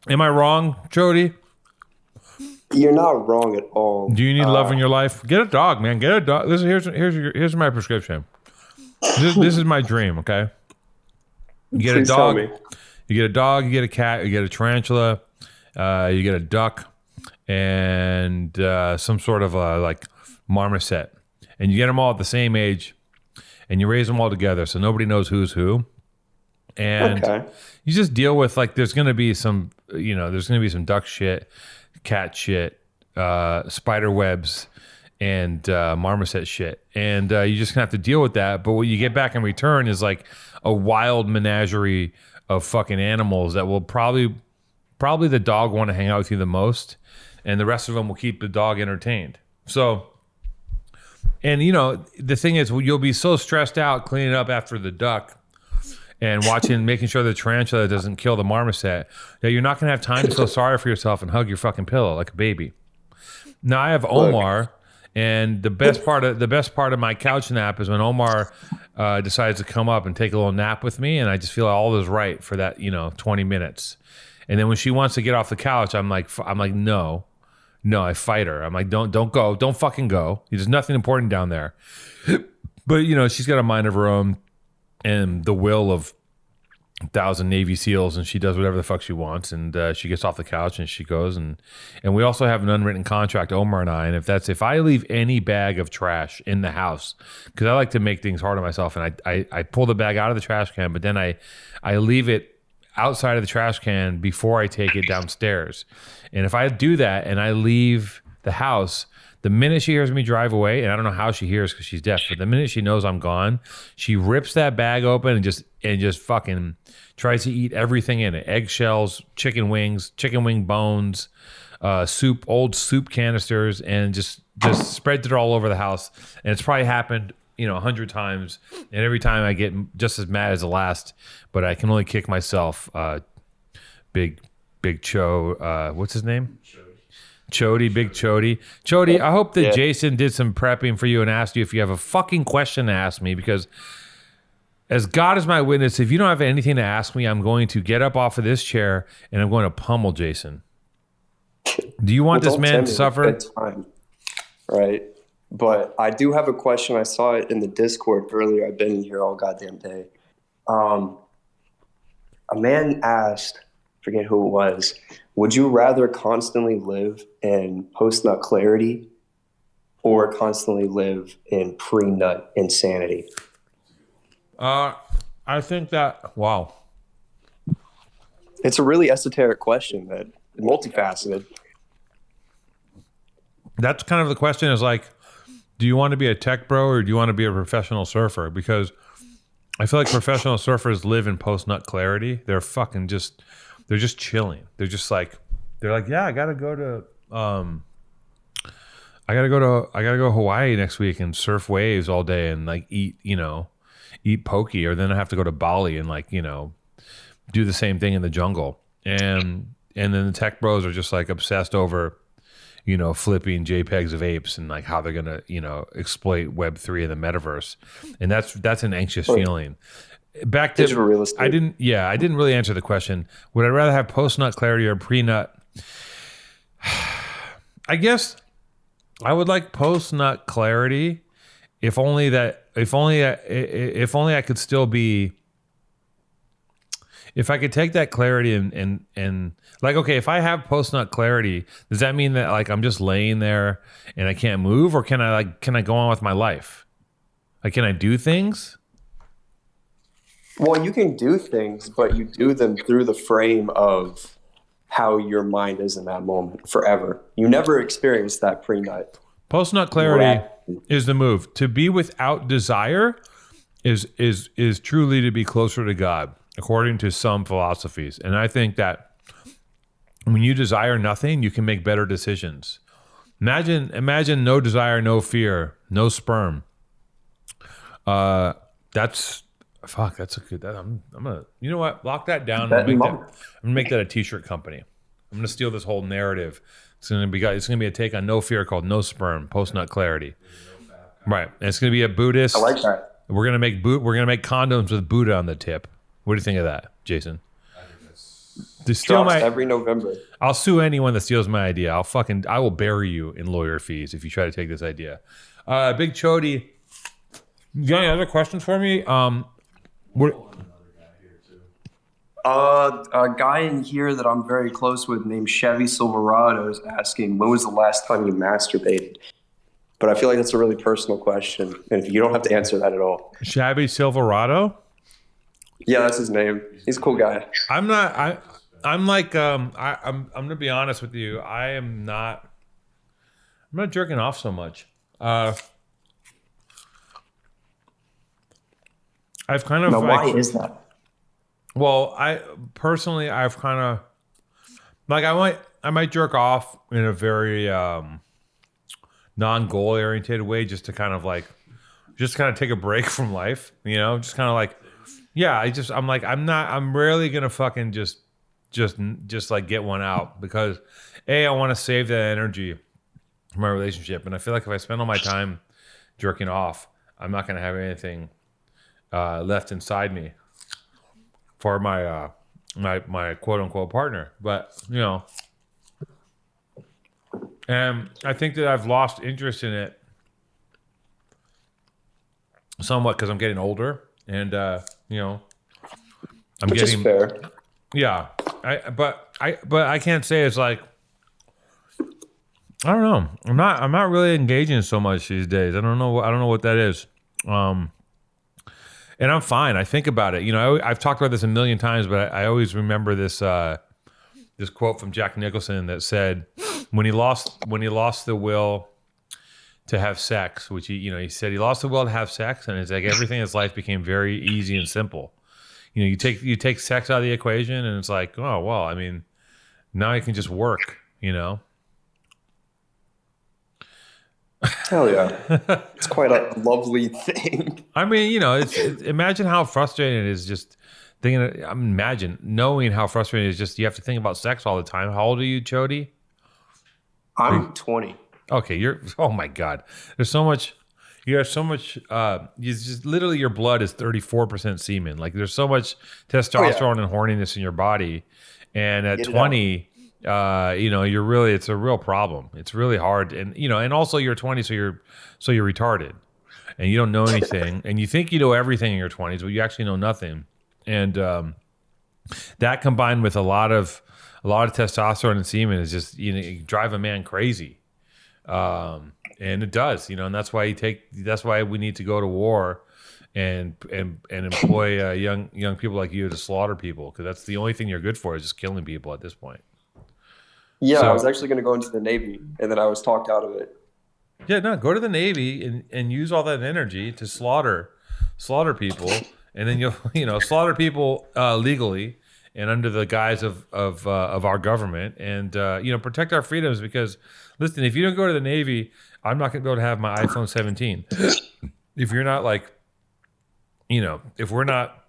Am I wrong, Jody? You're not wrong at all. Do you need love in your life? Get a dog, man. Get a dog. Here's my prescription. This is my dream. Okay, you get a Please tell dog. me. You get a dog. You get a cat. You get a tarantula. You get a duck, and some sort of like marmoset, and you get them all at the same age, and you raise them all together, so nobody knows who's who. And Okay. you just deal with like there's gonna be some duck shit, cat shit, spider webs, and marmoset shit, and you just gonna have to deal with that. But what you get back in return is like a wild menagerie of fucking animals that will probably the dog want to hang out with you the most, and the rest of them will keep the dog entertained. So, and the thing is, you'll be so stressed out cleaning up after the duck and making sure the tarantula doesn't kill the marmoset, that you're not going to have time to feel sorry for yourself and hug your fucking pillow like a baby. Now I have Omar, and the best part of my couch nap is when Omar decides to come up and take a little nap with me, and I just feel all is right for that 20 minutes. And then when she wants to get off the couch, I'm like no, I fight her. I'm like don't go, don't fucking go. There's nothing important down there. But she's got a mind of her own and the will of 1,000 Navy SEALs, and she does whatever the fuck she wants, and she gets off the couch and she goes, and we also have an unwritten contract, Omar and I, and if I leave any bag of trash in the house, because I like to make things hard on myself, and I pull the bag out of the trash can, but then I leave it outside of the trash can before I take it downstairs. And if I do that and I leave the house, the minute she hears me drive away, and I don't know how she hears because she's deaf, but the minute she knows I'm gone, she rips that bag open and just fucking tries to eat everything in it. Eggshells, chicken wings, chicken wing bones, soup, old soup canisters, and just spreads it all over the house. And it's probably happened 100 times, and every time I get just as mad as the last, but I can only kick myself. Big Cho, what's his name? Chody, Big Chody. Chody, I hope that Jason did some prepping for you and asked you if you have a fucking question to ask me, because as God is my witness, if you don't have anything to ask me, I'm going to get up off of this chair and I'm going to pummel Jason. Do you want this man to suffer? Time, right? But I do have a question. I saw it in the Discord earlier. I've been here all goddamn day. A man asked, forget who it was, would you rather constantly live in post-nut clarity or constantly live in pre-nut insanity? I think that, wow. It's a really esoteric question, that multifaceted. That's kind of the question, is like, do you want to be a tech bro or do you want to be a professional surfer? Because I feel like professional surfers live in post-nut clarity. They're just chilling. They're like, yeah, I gotta go to Hawaii next week and surf waves all day and like eat poke, or then I have to go to Bali and do the same thing in the jungle. And then the tech bros are just like obsessed over flipping JPEGs of apes and like how they're gonna exploit Web3 in the metaverse. And that's an anxious feeling. Back to digital real estate. I didn't really answer the question. Would I rather have post-nut clarity or pre-nut? I guess I would like post-nut clarity if only I could still be, if I could take that clarity and like, okay, if I have post-nut clarity, does that mean that like I'm just laying there and I can't move, or can I go on with my life? Like, can I do things? Well, you can do things, but you do them through the frame of how your mind is in that moment forever. You never experience that pre-nut. Post-nut clarity is the move. To be without desire is truly to be closer to God, according to some philosophies. And I think that when you desire nothing, you can make better decisions. Imagine no desire, no fear, no sperm. That's a good. I'm gonna. You know what? Lock that down. I'm gonna make that a T-shirt company. I'm gonna steal this whole narrative. It's gonna be a take on no fear called No Sperm, post-nut clarity. Right. And it's gonna be a Buddhist. I like that. We're gonna make condoms with Buddha on the tip. What do you think of that, Jason? To steal Drops my every November. I'll sue anyone that steals my idea. I will bury you in lawyer fees if you try to take this idea. Big Chody, you got any other questions for me? What? A guy in here that I'm very close with named Chevy Silverado is asking, when was the last time you masturbated? But I feel like that's a really personal question, and you don't have to answer that at all. Chevy Silverado? Yeah, that's his name. He's a cool guy. I'm not. I'm like. I'm gonna be honest with you. I'm not jerking off so much. I've kind of. Now, why is that? Well, I've kind of like I might jerk off in a very non-goal oriented way, just to kind of take a break from life, just kind of like, yeah, I'm rarely gonna fucking just like get one out, because I want to save that energy for my relationship, and I feel like if I spend all my time jerking off, I'm not gonna have anything left inside me for my my quote unquote partner. But and I think that I've lost interest in it somewhat because I'm getting older, and I'm Which getting is fair. Yeah, but I can't say it's like, I don't know. I'm not really engaging so much these days. I don't know what that is. And I'm fine. I think about it. I've talked about this a million times, but I always remember this this quote from Jack Nicholson that said, when he lost the will to have sex, which he said he lost the will to have sex, and it's like everything in his life became very easy and simple. You take sex out of the equation, and it's like, oh well, I mean, now I can just work. Hell yeah. It's quite a lovely thing. I mean, imagine how frustrating it is just thinking. Imagine knowing how frustrating it is. Just you have to think about sex all the time. How old are you, Chody? I'm 20. Okay, oh my God. There's so much. You have so much. You just literally your blood is 34% semen. Like there's so much testosterone and horniness in your body, and at 20. It's a real problem. It's really hard. And, and also you're 20, so you're retarded and you don't know anything, and you think you know everything in your 20s, but you actually know nothing. And, that combined with a lot of testosterone and semen is just, drive a man crazy. And it does, and that's why we need to go to war and employ, young people like you to slaughter people. 'Cause that's the only thing you're good for, is just killing people at this point. Yeah, I was actually going to go into the Navy, and then I was talked out of it. Yeah, no, go to the Navy and use all that energy to slaughter people, and then you'll slaughter people legally and under the guise of our government, and protect our freedoms. Because listen, if you don't go to the Navy, I'm not going to be able to have my iPhone 17. If you're not if we're not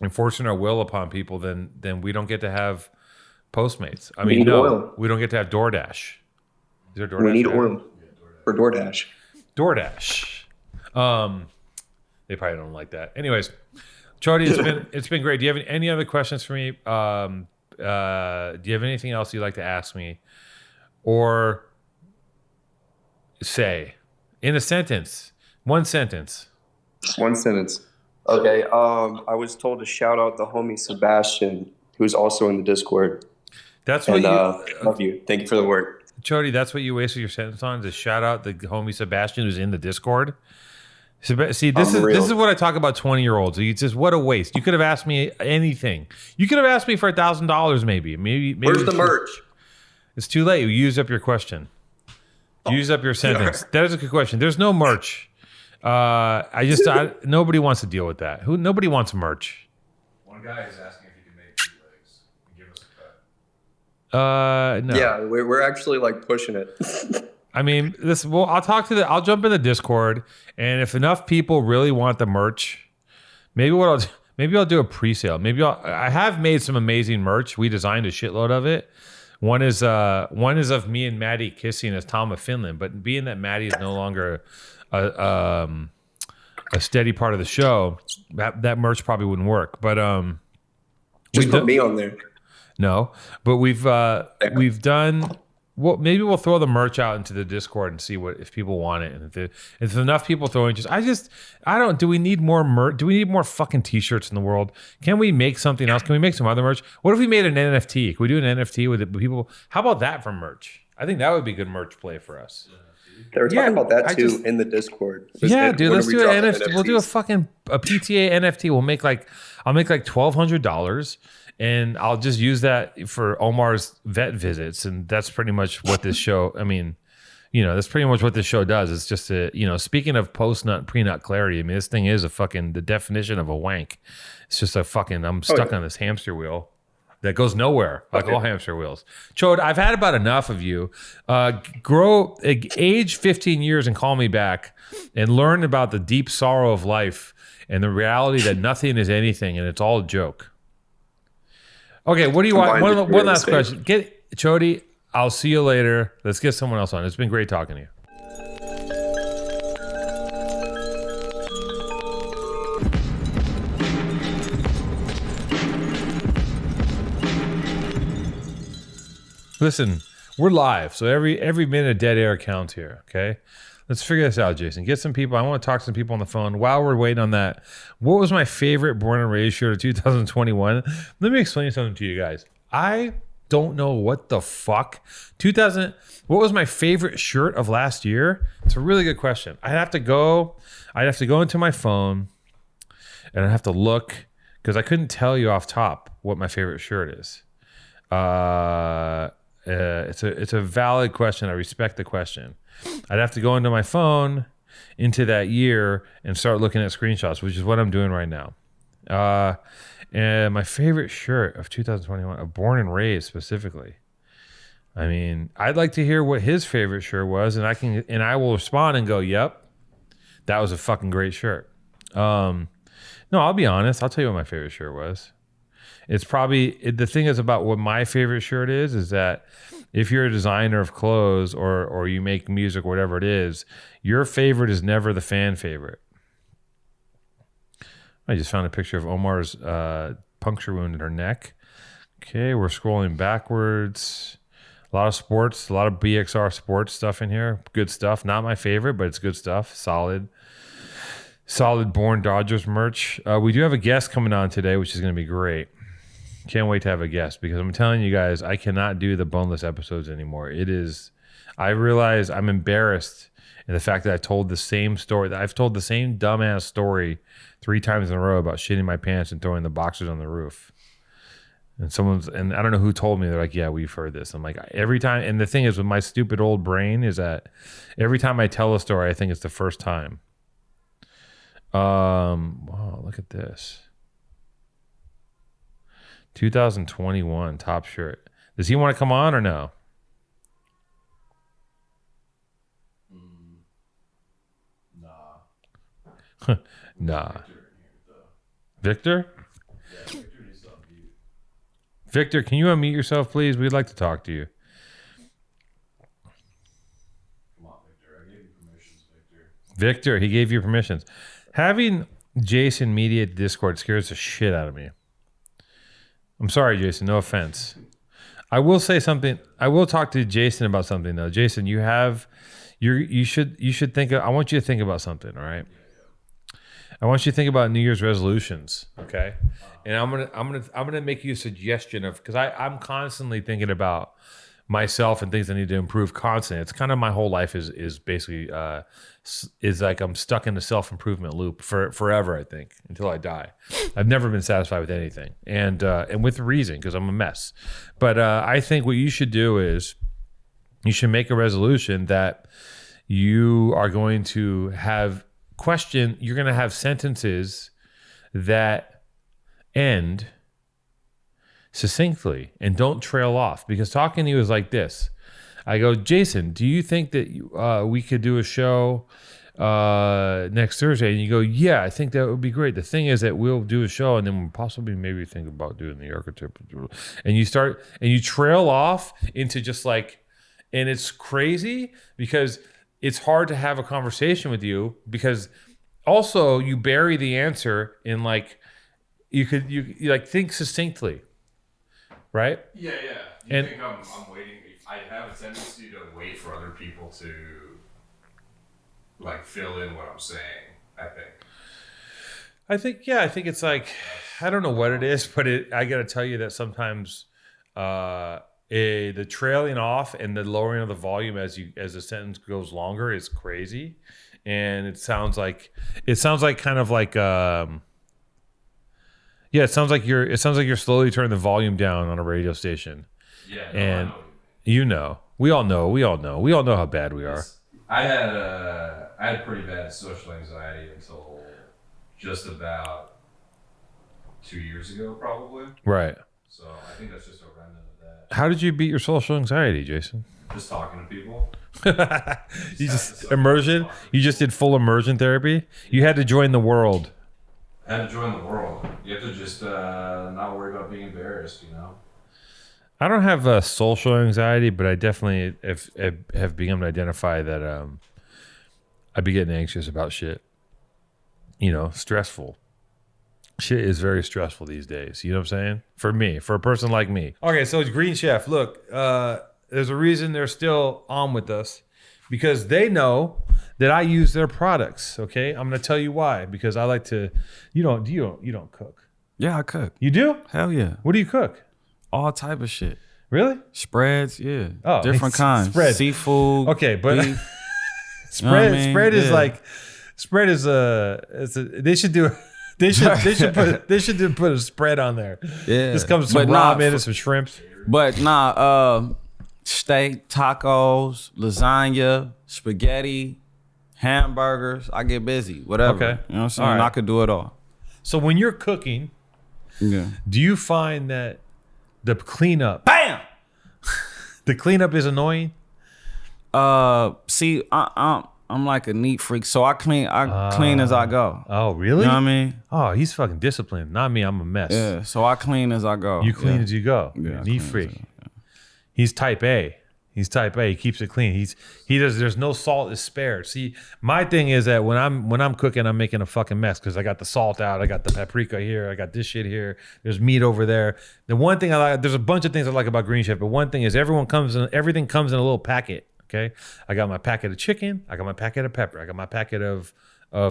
enforcing our will upon people, then we don't get to have Postmates. I mean, no, we don't get to have DoorDash. Is there DoorDash? We need oil for DoorDash. DoorDash. They probably don't like that. Anyways, Charlie, it's been great. Do you have any other questions for me? Do you have anything else you'd like to ask me, or say in a sentence? One sentence. One sentence. Okay. I was told to shout out the homie Sebastian, who's also in the Discord. That's what love you. Thank you for the work. Chody, that's what you wasted your sentence on, to shout out the homie Sebastian who's in the Discord. See, this is what I talk about 20-year-olds. It's just, what a waste. You could have asked me anything. You could have asked me for $1,000 maybe. Where's the merch? It's too late. You used up your question. Use up your sentence. That is a good question. There's no merch. Nobody wants to deal with that. Nobody wants merch. One guy is asking if he can make bootlegs and give us a cut. No. Yeah, we're actually pushing it. I mean, I'll jump in the Discord, and if enough people really want the merch, maybe I'll do a pre-sale. I have made some amazing merch. We designed a shitload of it. One is of me and Maddie kissing as Tom of Finland, but being that Maddie is no longer a steady part of the show, that merch probably wouldn't work. But just put me on there. No, but we've done. Well, maybe we'll throw the merch out into the Discord and see what if people want it, and if enough people throwing. I don't. Do we need more merch? Do we need more fucking t-shirts in the world? Can we make something else? Can we make some other merch? What if we made an NFT? Can we do an NFT with it? With people? How about that for merch? I think that would be good merch play for us. They were talking about that too in the Discord. Dude, let's do an NFT. We'll do a PTA NFT. I'll make like $1,200. And I'll just use that for Omar's vet visits. And that's pretty much what this show, that's pretty much what this show does. It's just speaking of post-nut, pre-nut clarity, this thing is the definition of a wank. It's just I'm stuck on this hamster wheel that goes nowhere, like all hamster wheels. Chode, I've had about enough of you. Age 15 years and call me back and learn about the deep sorrow of life and the reality that nothing is anything and it's all a joke. Okay, what do you want? One last question. Chody, I'll see you later. Let's get someone else on. It's been great talking to you. Listen, we're live, so every minute of dead air counts here, okay? Let's figure this out, Jason. Get some people. I want to talk to some people on the phone. While we're waiting on that, what was my favorite Born and Raised shirt of 2021? Let me explain something to you guys. I don't know what the fuck. What was my favorite shirt of last year? It's a really good question. I'd have to go into my phone and I'd have to look because I couldn't tell you off top what my favorite shirt is. It's a valid question. I respect the question. I'd have to go into my phone into that year and start looking at screenshots, which is what I'm doing right now. And my favorite shirt of 2021, of Born and Raised specifically. I'd like to hear what his favorite shirt was, and I will respond and go, "Yep, that was a fucking great shirt." No, I'll be honest. I'll tell you what my favorite shirt was. It's probably the thing is about what my favorite shirt is that if you're a designer of clothes or you make music, whatever it is, your favorite is never the fan favorite. I just found a picture of Omar's puncture wound in her neck. Okay, we're scrolling backwards. A lot of sports, a lot of BXR sports stuff in here. Good stuff. Not my favorite, but it's good stuff. Solid Born Dodgers merch. We do have a guest coming on today, which is going to be great. Can't wait to have a guest because I'm telling you guys, I cannot do the boneless episodes anymore. I realize I'm embarrassed in the fact that I told the same story. I've told the same dumbass story 3 times in a row about shitting my pants and throwing the boxers on the roof. And I don't know who told me. They're like, "Yeah, we've heard this." I'm like, every time. And the thing is with my stupid old brain is that every time I tell a story, I think it's the first time. Wow, look at this. 2021 top shirt. Does he want to come on or no? Nah. Victor? Yeah, Victor needs to unmute. Victor, can you unmute yourself, please? We'd like to talk to you. Come on, Victor. I gave you permissions, Victor. Victor, he gave you permissions. Having Jason mediate Discord scares the shit out of me. I'm sorry, Jason. No offense. I will say something. I will talk to Jason about something though. Jason, you should think. I want you to think about something. All right. I want you to think about New Year's resolutions. Okay. And I'm gonna make you a suggestion of because I'm constantly thinking about myself and things I need to improve constantly. It's kind of my whole life is basically is like I'm stuck in the self-improvement loop for forever, I think, until I die. I've never been satisfied with anything. And with reason, because I'm a mess. But I think what you should do is you should make a resolution that you are going to have you're going to have sentences that end succinctly and don't trail off, because talking to you is like this. I go, "Jason, do you think that we could do a show next Thursday?" And you go, "Yeah, I think that would be great. The thing is that we'll do a show and then we'll possibly maybe think about doing the archetype." And you trail off into just like, and it's crazy because it's hard to have a conversation with you because also you bury the answer in like, you like think succinctly. right? Yeah. You think I'm waiting? I have a tendency to wait for other people to like fill in what I'm saying. I think it's like, I don't know what it is, but I got to tell you that sometimes the trailing off and the lowering of the volume as the sentence goes longer is crazy, and it sounds like kind of like it sounds like you're slowly turning the volume down on a radio station. Yeah, and we all know how bad we are. I had pretty bad social anxiety until just about 2 years ago, probably. Right. So I think that's just a remnant of that. How did you beat your social anxiety, Jason? Just talking to people. You just immersion? You just did full immersion therapy? You had to join the world. I had to join the world. You have to just not worry about being embarrassed, you know? I don't have social anxiety, but I definitely have begun to identify that I'd be getting anxious about shit. You know, stressful. Shit is very stressful these days. You know what I'm saying? For me, for a person like me. Okay, so Green Chef, look, there's a reason they're still on with us, because they know that I use their products. Okay, I'm gonna tell you why. Because I like to. You don't cook. Yeah, I cook. You do? Hell yeah. What do you cook? All type of shit. Really? Spreads, yeah. Oh, different kinds. spread. Seafood. Okay, but beef. spread I mean? spread is Yeah. like spread is they should do. They should put a spread on there. Yeah. This comes with some ramen and some shrimps. But steak, tacos, lasagna, spaghetti, hamburgers. I get busy. Whatever. Okay. You know what I'm saying? All right. I could do it all. So when you're cooking, Yeah. do you find that the cleanup Bam! is annoying? See, I'm like a neat freak, so I clean as I go. Oh, really? You know what I mean? Oh, he's fucking disciplined. Not me. I'm a mess. Yeah. So I clean as I go. You clean Yeah. as you go. Yeah, You're I a neat clean as freak. I go, yeah. He's type A. He keeps it clean. He does. There's no salt is spared. See, my thing is that when I'm cooking, I'm making a fucking mess because I got the salt out, I got the paprika here, I got this shit here. There's meat over there. The one thing I like, there's a bunch of things I like about Green Chef, but one thing is everything comes in a little packet. Okay, I got my packet of chicken, I got my packet of pepper, I got my packet of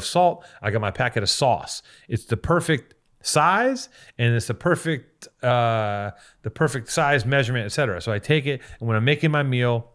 salt, I got my packet of sauce. It's the perfect size, and it's the perfect size, measurement, etc. So I take it, and when I'm making my meal,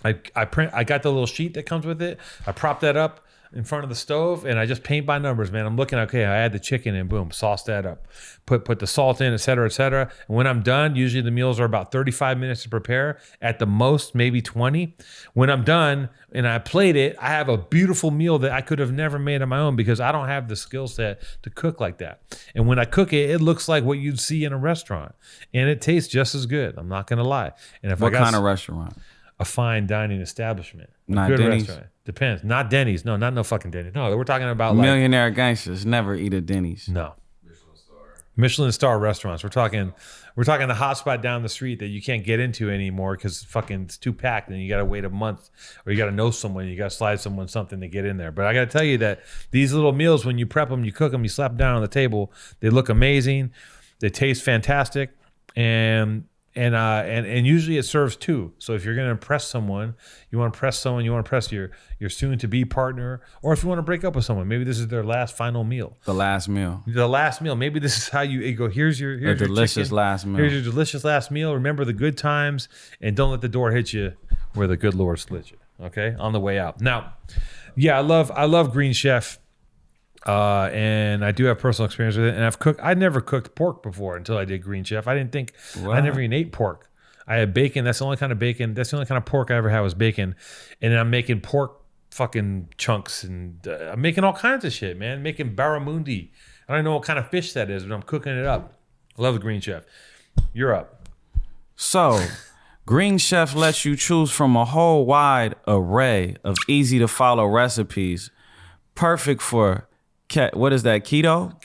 I got the little sheet that comes with it. I prop that up in front of the stove, and I just paint by numbers, man. I'm looking, okay, I add the chicken and boom, sauce that up. Put the salt in, etc., etc. And when I'm done, usually the meals are about 35 minutes to prepare, at the most, maybe 20. When I'm done and I plate it, I have a beautiful meal that I could have never made on my own because I don't have the skill set to cook like that. And when I cook it, it looks like what you'd see in a restaurant. And it tastes just as good. I'm not gonna lie. And if What I got kind of restaurant? a fine dining establishment. Not Good Denny's? restaurant. Depends. Not Denny's. No, not no fucking Denny's. No, we're talking about like Millionaire gangsters never eat at Denny's. no. Michelin star restaurants. We're talking the hot spot down the street that you can't get into anymore because fucking it's too packed and you gotta wait a month, or you gotta know someone, you gotta slide someone something to get in there. But I gotta tell you that these little meals, when you prep them, you cook them, you slap them down on the table, they look amazing, they taste fantastic, and usually it serves two. So if you're going to impress someone, you want to impress your soon-to-be partner, or if you want to break up with someone, maybe this is their last final meal. The last meal. Maybe this is how you go. Here's your delicious chicken. last meal. Here's your delicious last meal. Remember the good times, and don't let the door hit you where the good Lord split you. Okay, on the way out. Now, yeah, I love Green Chef. And I do have personal experience with it. And I never cooked pork before until I did Green Chef. I didn't think, I never even ate pork. I had bacon. That's the only kind of bacon. That's the only kind of pork I ever had was bacon. And then I'm making pork fucking chunks, and I'm making all kinds of shit, man. Making barramundi. I don't know what kind of fish that is, but I'm cooking it up. I love the Green Chef. You're up. So, Green Chef lets you choose from a whole wide array of easy to follow recipes, perfect for what is that? Keto,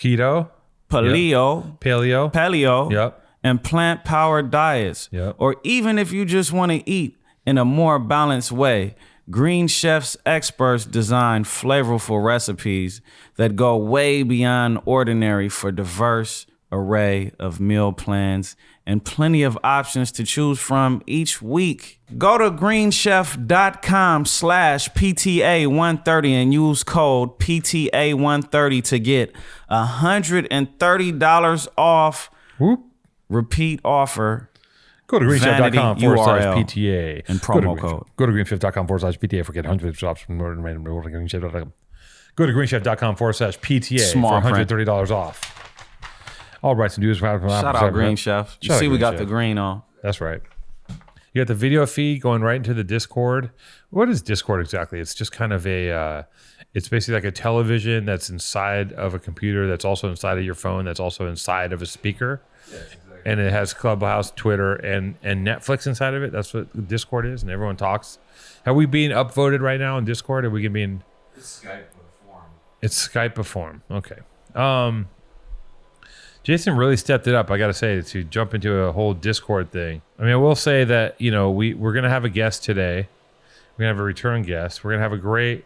Paleo. paleo, Yep. and plant-powered diets. Yep. Or even if you just want to eat in a more balanced way, Green Chef's experts design flavorful recipes that go way beyond ordinary for diverse array of meal plans and plenty of options to choose from each week. Go to greenchef.com/PTA130 and use code PTA130 to get $130 off. Whoop. Repeat offer. Go to greenchef.com/PTA and promo code. Go to greenchef.com/PTA for get hundreds of shops from greenchef.com. Go to greenchef.com/PTA Small for $130 off. All rights and dues. Shout out Green Chef. You see we got the green on. That's right. You got the video feed going right into the Discord. What is Discord exactly? It's just kind of it's basically like a television that's inside of a computer that's also inside of your phone that's also inside of a speaker. Yes, exactly. And it has Clubhouse, Twitter, and Netflix inside of it. That's what Discord is, and everyone talks. Are we being upvoted right now in Discord? Are we being... It's Skype form. It's Skype form. Okay. Jason really stepped it up, I got to say, to jump into a whole Discord thing. I mean, I will say that, we're going to have a guest today. We're going to have a return guest. We're going to have a great...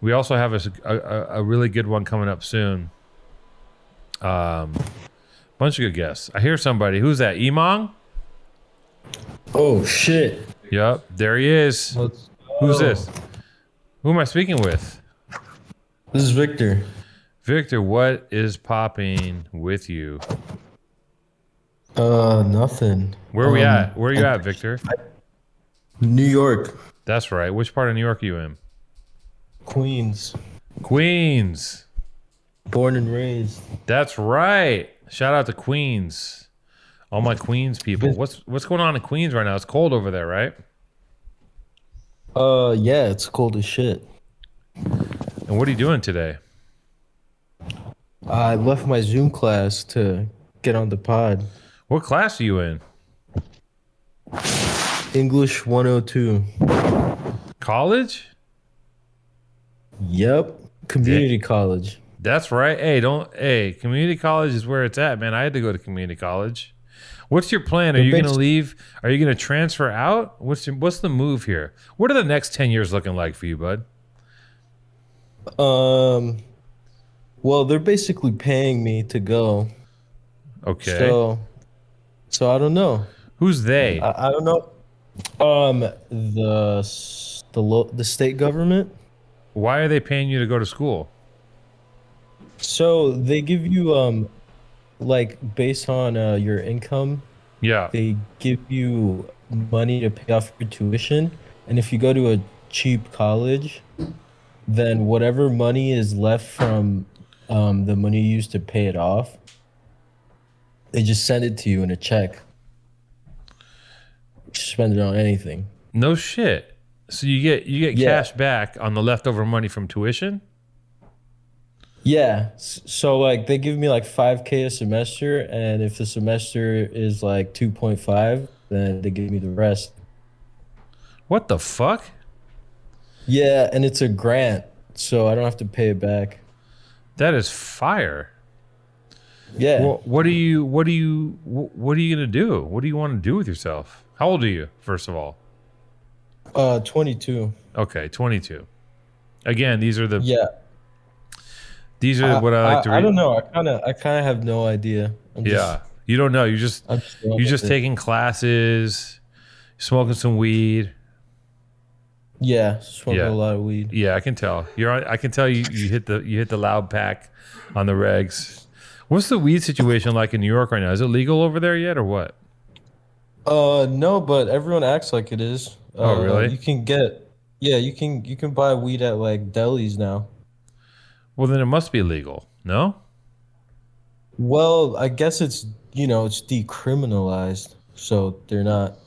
We also have a really good one coming up soon. Bunch of good guests. I hear somebody. Who's that? Eamon? Oh, shit. Yep, there he is. Who's this? Who am I speaking with? This is Victor. Victor, what is popping with you? Nothing. Where are we at? Where are you at, Victor? New York. That's right. Which part of New York are you in? Queens. Queens. Born and raised. That's right. Shout out to Queens. All my Queens people. What's going on in Queens right now? It's cold over there, right? Yeah, it's cold as shit. And what are you doing today? I left my Zoom class to get on the pod. What class are you in? English 102. College? Yep. Community college. That's right. Hey, community college is where it's at, man. I had to go to community college. What's your plan? Are you going to leave? Are you going to transfer out? What's the move here? What are the next 10 years looking like for you, bud? Well, they're basically paying me to go. Okay. So I don't know. Who's they? I don't know. The state government. Why are they paying you to go to school? So they give you like based on your income. Yeah. They give you money to pay off your tuition, and if you go to a cheap college, then whatever money is left from the money you used to pay it off, they just send it to you in a check. Spend it on anything. No shit. So you get cash back on the leftover money from tuition? Yeah. So like they give me like $5,000 a semester, and if the semester is like 2.5, then they give me the rest. What the fuck? Yeah, and it's a grant, so I don't have to pay it back. That is fire. Yeah. Well, what are you gonna do? What do you want to do with yourself? How old are you, first of all? 22. Okay, 22. Again, these are the These are I like to read. I don't know. I kind of have no idea. You don't know. You're just taking classes, smoking some weed. Yeah, smoking a lot of weed. Yeah, I can tell. I can tell you hit the loud pack on the regs. What's the weed situation like in New York right now? Is it legal over there yet or what? No, but everyone acts like it is. Oh, really? You can buy weed at like delis now. Well, then it must be legal, no? Well, I guess it's decriminalized, so they're not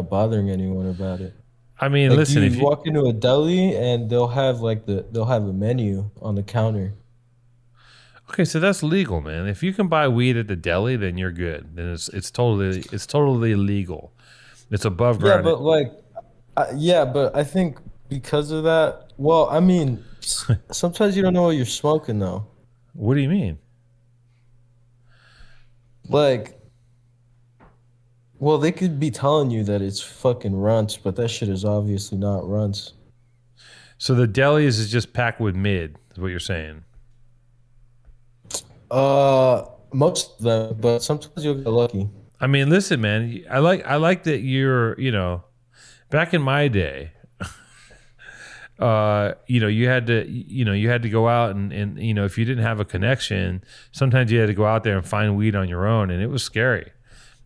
bothering anyone about it. I mean, like, listen, if you walk into a deli and they'll have a menu on the counter. Okay, so that's legal, man. If you can buy weed at the deli, then you're good. Then it's totally legal. It's above ground. Yeah, but I think because of that, well, I mean, sometimes you don't know what you're smoking though. What do you mean? Like, well, they could be telling you that it's fucking runts, but that shit is obviously not runts. So the delis is just packed with mid, is what you're saying? Most of them, but sometimes you'll get lucky. I mean, listen, man. I like that you're. Back in my day, you had to go out and if you didn't have a connection, sometimes you had to go out there and find weed on your own, and it was scary.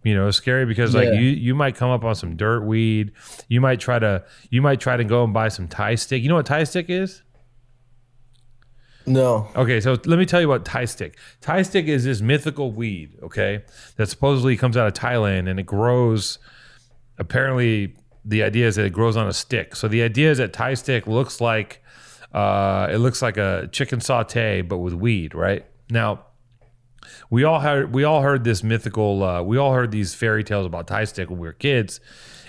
It was scary because like you might come up on some dirt weed. You might try to go and buy some Thai stick. You know what Thai stick is? No. Okay, so let me tell you about Thai stick. Thai stick is this mythical weed, okay, that supposedly comes out of Thailand, and it grows. Apparently, the idea is that it grows on a stick. So the idea is that Thai stick looks like a chicken saute, but with weed, right? Now, we all heard this mythical. We all heard these fairy tales about Thai stick when we were kids,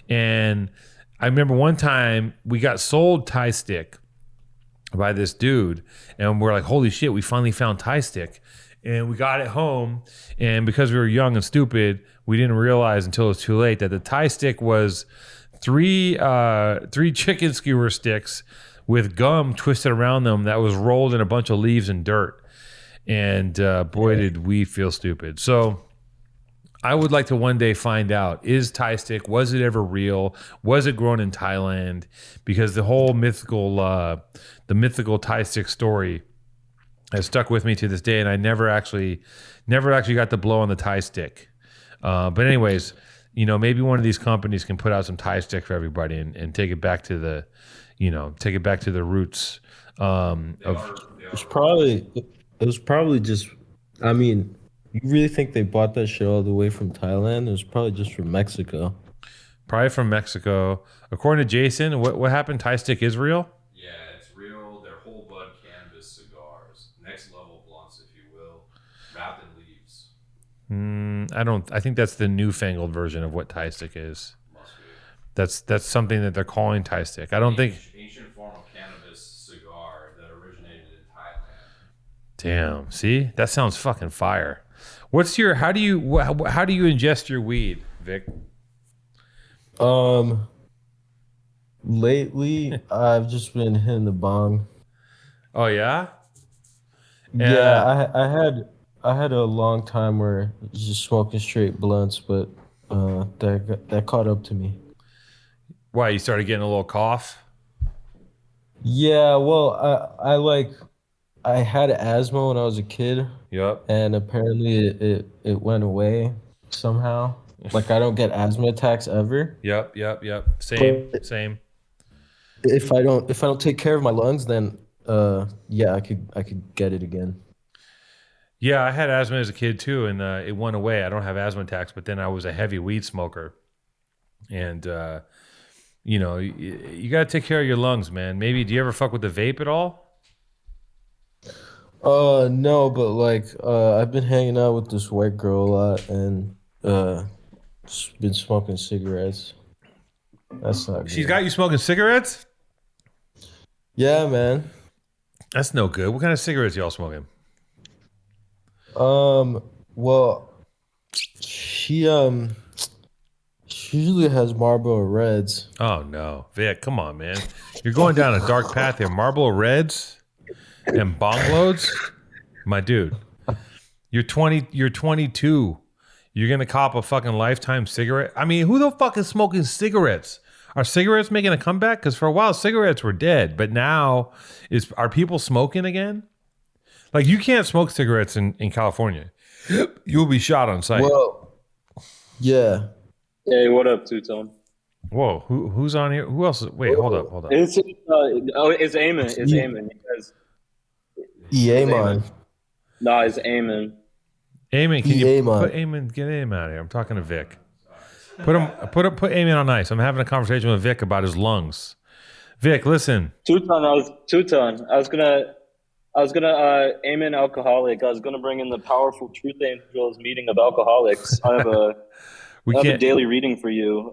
and I remember one time we got sold Thai stick by this dude, and we're like, holy shit, we finally found Thai stick. And we got it home, and because we were young and stupid, we didn't realize until it was too late that the Thai stick was three chicken skewer sticks with gum twisted around them that was rolled in a bunch of leaves and dirt. And boy, did we feel stupid. So I would like to one day find out, is Thai stick, was it ever real? Was it grown in Thailand? Because the whole mythical Thai stick story has stuck with me to this day, and I never actually got to blow on the Thai stick. But anyways, maybe one of these companies can put out some Thai stick for everybody and take it back to the roots. It was probably just. I mean, you really think they bought that shit all the way from Thailand? It was probably just from Mexico. Probably from Mexico. According to Jason, what happened? Thai stick is real? Yeah, it's real. They're whole bud cannabis cigars. Next level blunts, if you will. Wrapped in leaves. I think that's the newfangled version of what Thai stick is. Must be. That's something that they're calling Thai stick. I don't think. Ancient form of cannabis cigar that originated in Thailand. Damn. See, that sounds fucking fire. How do you ingest your weed, Vic? Lately I've just been hitting the bong. Oh yeah. Yeah, I had a long time where I was just smoking straight blunts, but that caught up to me. Why, you started getting a little cough? Yeah, well, I had asthma when I was a kid, Yep. and apparently it went away somehow. Like I don't get asthma attacks ever. Yep. Same. But Same. if I don't take care of my lungs, then yeah, I could get it again. Yeah, I had asthma as a kid too, and it went away. I don't have asthma attacks, but then I was a heavy weed smoker, and you got to take care of your lungs, man. Maybe do you ever fuck with the vape at all? No, but like I've been hanging out with this white girl a lot and just been smoking cigarettes. That's not She's good. got you smoking cigarettes? Yeah, man. That's no good. What kind of cigarettes y'all smoking? Well, she usually has Marlboro Reds. Oh no, Vic, come on, man. You're going down a dark path here. Marlboro Reds and bong loads? My dude. You're 22. You're gonna cop a fucking lifetime cigarette? I mean, who the fuck is smoking cigarettes? Are cigarettes making a comeback? Because for a while cigarettes were dead, but now are people smoking again? Like, you can't smoke cigarettes in California. You'll be shot on sight. Well, yeah. Hey, what up, Two-Tone? Whoa, who's on here? Who else? Wait, hold up. It's Eamon. It's Eamon. Because Eamon. no, it's Eamon. Eamon, can you Eamon. put Eamon? Get Eamon out of here. I'm talking to Vic. Put Eamon on ice. I'm having a conversation with Vic about his lungs. Vic, listen. Two-Tone. I was gonna Eamon alcoholic. I was gonna bring in the powerful Truth Angels meeting of alcoholics. I have a daily reading for you.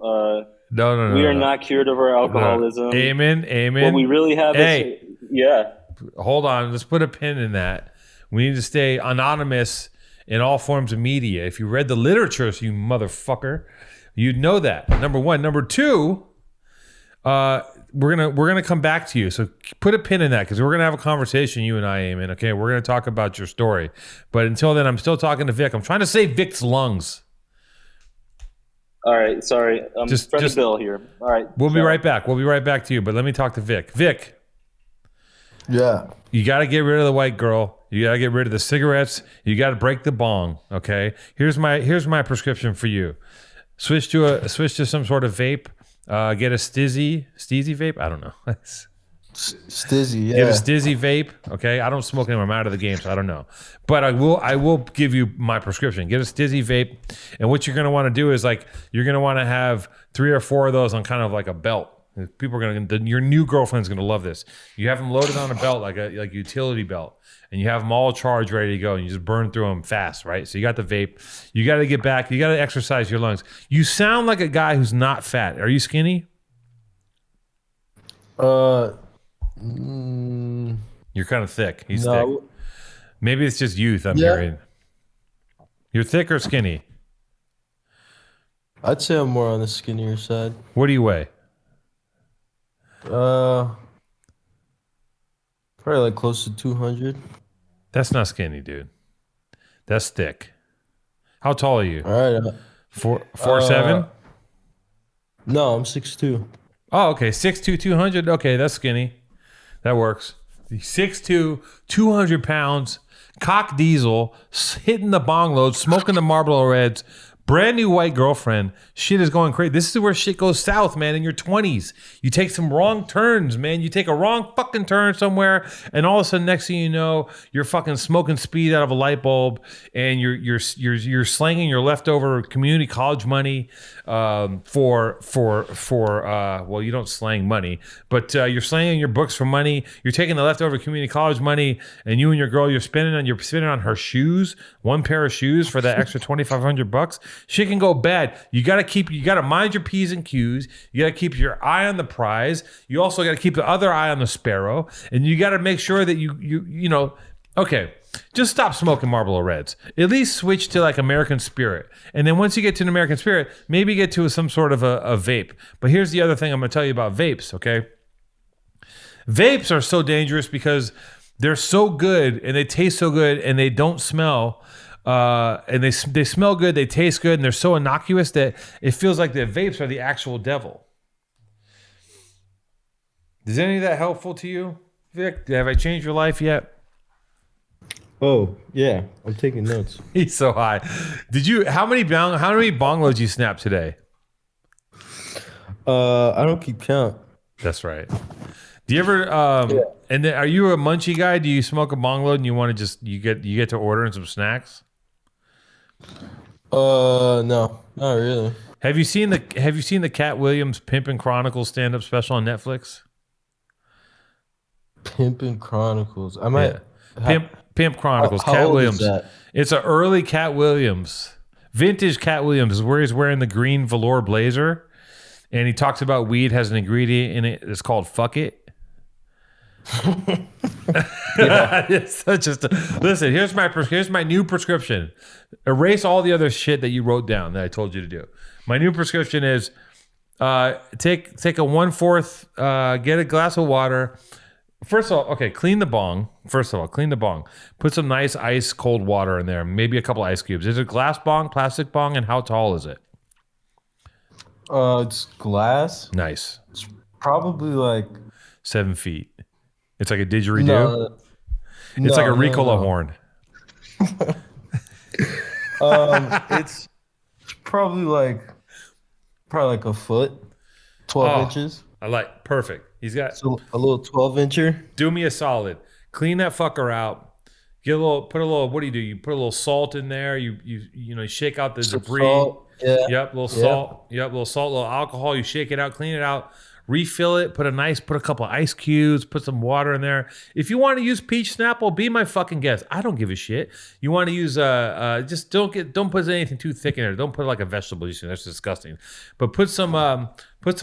No. We are not cured of our alcoholism. Eamon. What we really have is Hold on. Let's put a pin in that. We need to stay anonymous in all forms of media. If you read the literature, so you motherfucker, you'd know that. Number one. Number two, we're gonna come back to you. So put a pin in that because we're gonna have a conversation, you and I, Eamon. Okay, we're gonna talk about your story. But until then, I'm still talking to Vic. I'm trying to save Vic's lungs. All right, sorry. Freddie just- Bill here. All right. We'll be right back. We'll be right back to you. But let me talk to Vic. Vic, Yeah. you got to get rid of the white girl. You got to get rid of the cigarettes. You got to break the bong. Okay. Here's my prescription for you. Switch to some sort of vape. Get a Stizzy vape. I don't know. Stizzy, yeah. Get a Stizzy vape. Okay. I don't smoke anymore. I'm out of the game, so I don't know. But I will give you my prescription. Get a Stizzy vape. And what you're gonna want to do is like you're gonna want to have 3 or 4 of those on kind of like a belt. People are your new girlfriend's gonna love this. You have them loaded on a belt like a utility belt, and you have them all charged, ready to go, and you just burn through them fast, right? So you got the vape. You got to get back. You got to exercise your lungs. You sound like a guy who's not fat. Are you skinny? Mm, You're kind of thick. He's no. thick. Maybe it's just youth. I'm Yeah. hearing. You're thick or skinny? I'd say I'm more on the skinnier side. What do you weigh? Probably like close to 200. That's not skinny, dude. That's thick. How tall are you? All right. 4'7"? No, I'm 6'2". Oh, okay. 6'2", 200. Okay, that's skinny. That works. 6'2", 200 pounds, cock diesel, hitting the bong load, smoking the Marlboro Reds, brand new white girlfriend. Shit is going crazy. This is where shit goes south, man, in your 20s. You take some wrong turns, man. You take a wrong fucking turn somewhere, and all of a sudden, next thing you know, you're fucking smoking speed out of a light bulb, and you're slanging your leftover community college money for well, you don't slang money, but you're slanging your books for money. You're taking the leftover community college money, and you and your girl, you're spending on her shoes, one pair of shoes for that extra $2,500. Shit can go bad. You gotta mind your P's and Q's. You gotta keep your eye on the prize. You also gotta keep the other eye on the sparrow, and you gotta make sure that you know. Okay, just stop smoking Marlboro Reds. At least switch to like American Spirit, and then once you get to an American Spirit, maybe get to some sort of a vape. But here's the other thing I'm gonna tell you about vapes. Okay, vapes are so dangerous because they're so good and they taste so good and they don't smell. And they smell good, they taste good, and they're so innocuous that it feels like the vapes are the actual devil. Is any of that helpful to you, Vic? Have I changed your life yet? Oh, yeah. I'm taking notes. He's so high. How many bong loads you snapped today? I don't keep count. That's right. Do you ever and then, are you a munchie guy? Do you smoke a bong load and you want to just you get to ordering some snacks? No, not really. Have you seen the Cat Williams Pimpin' Chronicles stand-up special on Netflix? Pimpin' Chronicles. I might. Pimp Chronicles. How Cat old Williams. is that? It's an early Cat Williams, vintage Cat Williams, is where he's wearing the green velour blazer, and he talks about weed has an ingredient in it. It's called "fuck it." Listen, here's my new prescription. Erase all the other shit that you wrote down that I told you to do. My new prescription is take a 1/4, get a glass of water. First of all, okay, clean the bong. Put some nice ice cold water in there, maybe a couple ice cubes. Is it glass bong, plastic bong, and how tall is it? It's glass. Nice. It's probably like 7 feet. It's like a didgeridoo. It's like a Ricola horn. It's probably like a foot, 12 inches. I like perfect. He's got So a little 12-incher. do me a solid. Clean that fucker out. Put a little. What do? You put a little salt in there. You shake out the debris. Salt. Yeah. Yep, little salt. Yep, little salt, little alcohol. You shake it out, clean it out, refill it. Put a couple of ice cubes. Put some water in there. If you want to use peach Snapple, be my fucking guest. I don't give a shit. You want to use just don't put anything too thick in there. Don't put like a vegetable juice in there. That's disgusting. But put some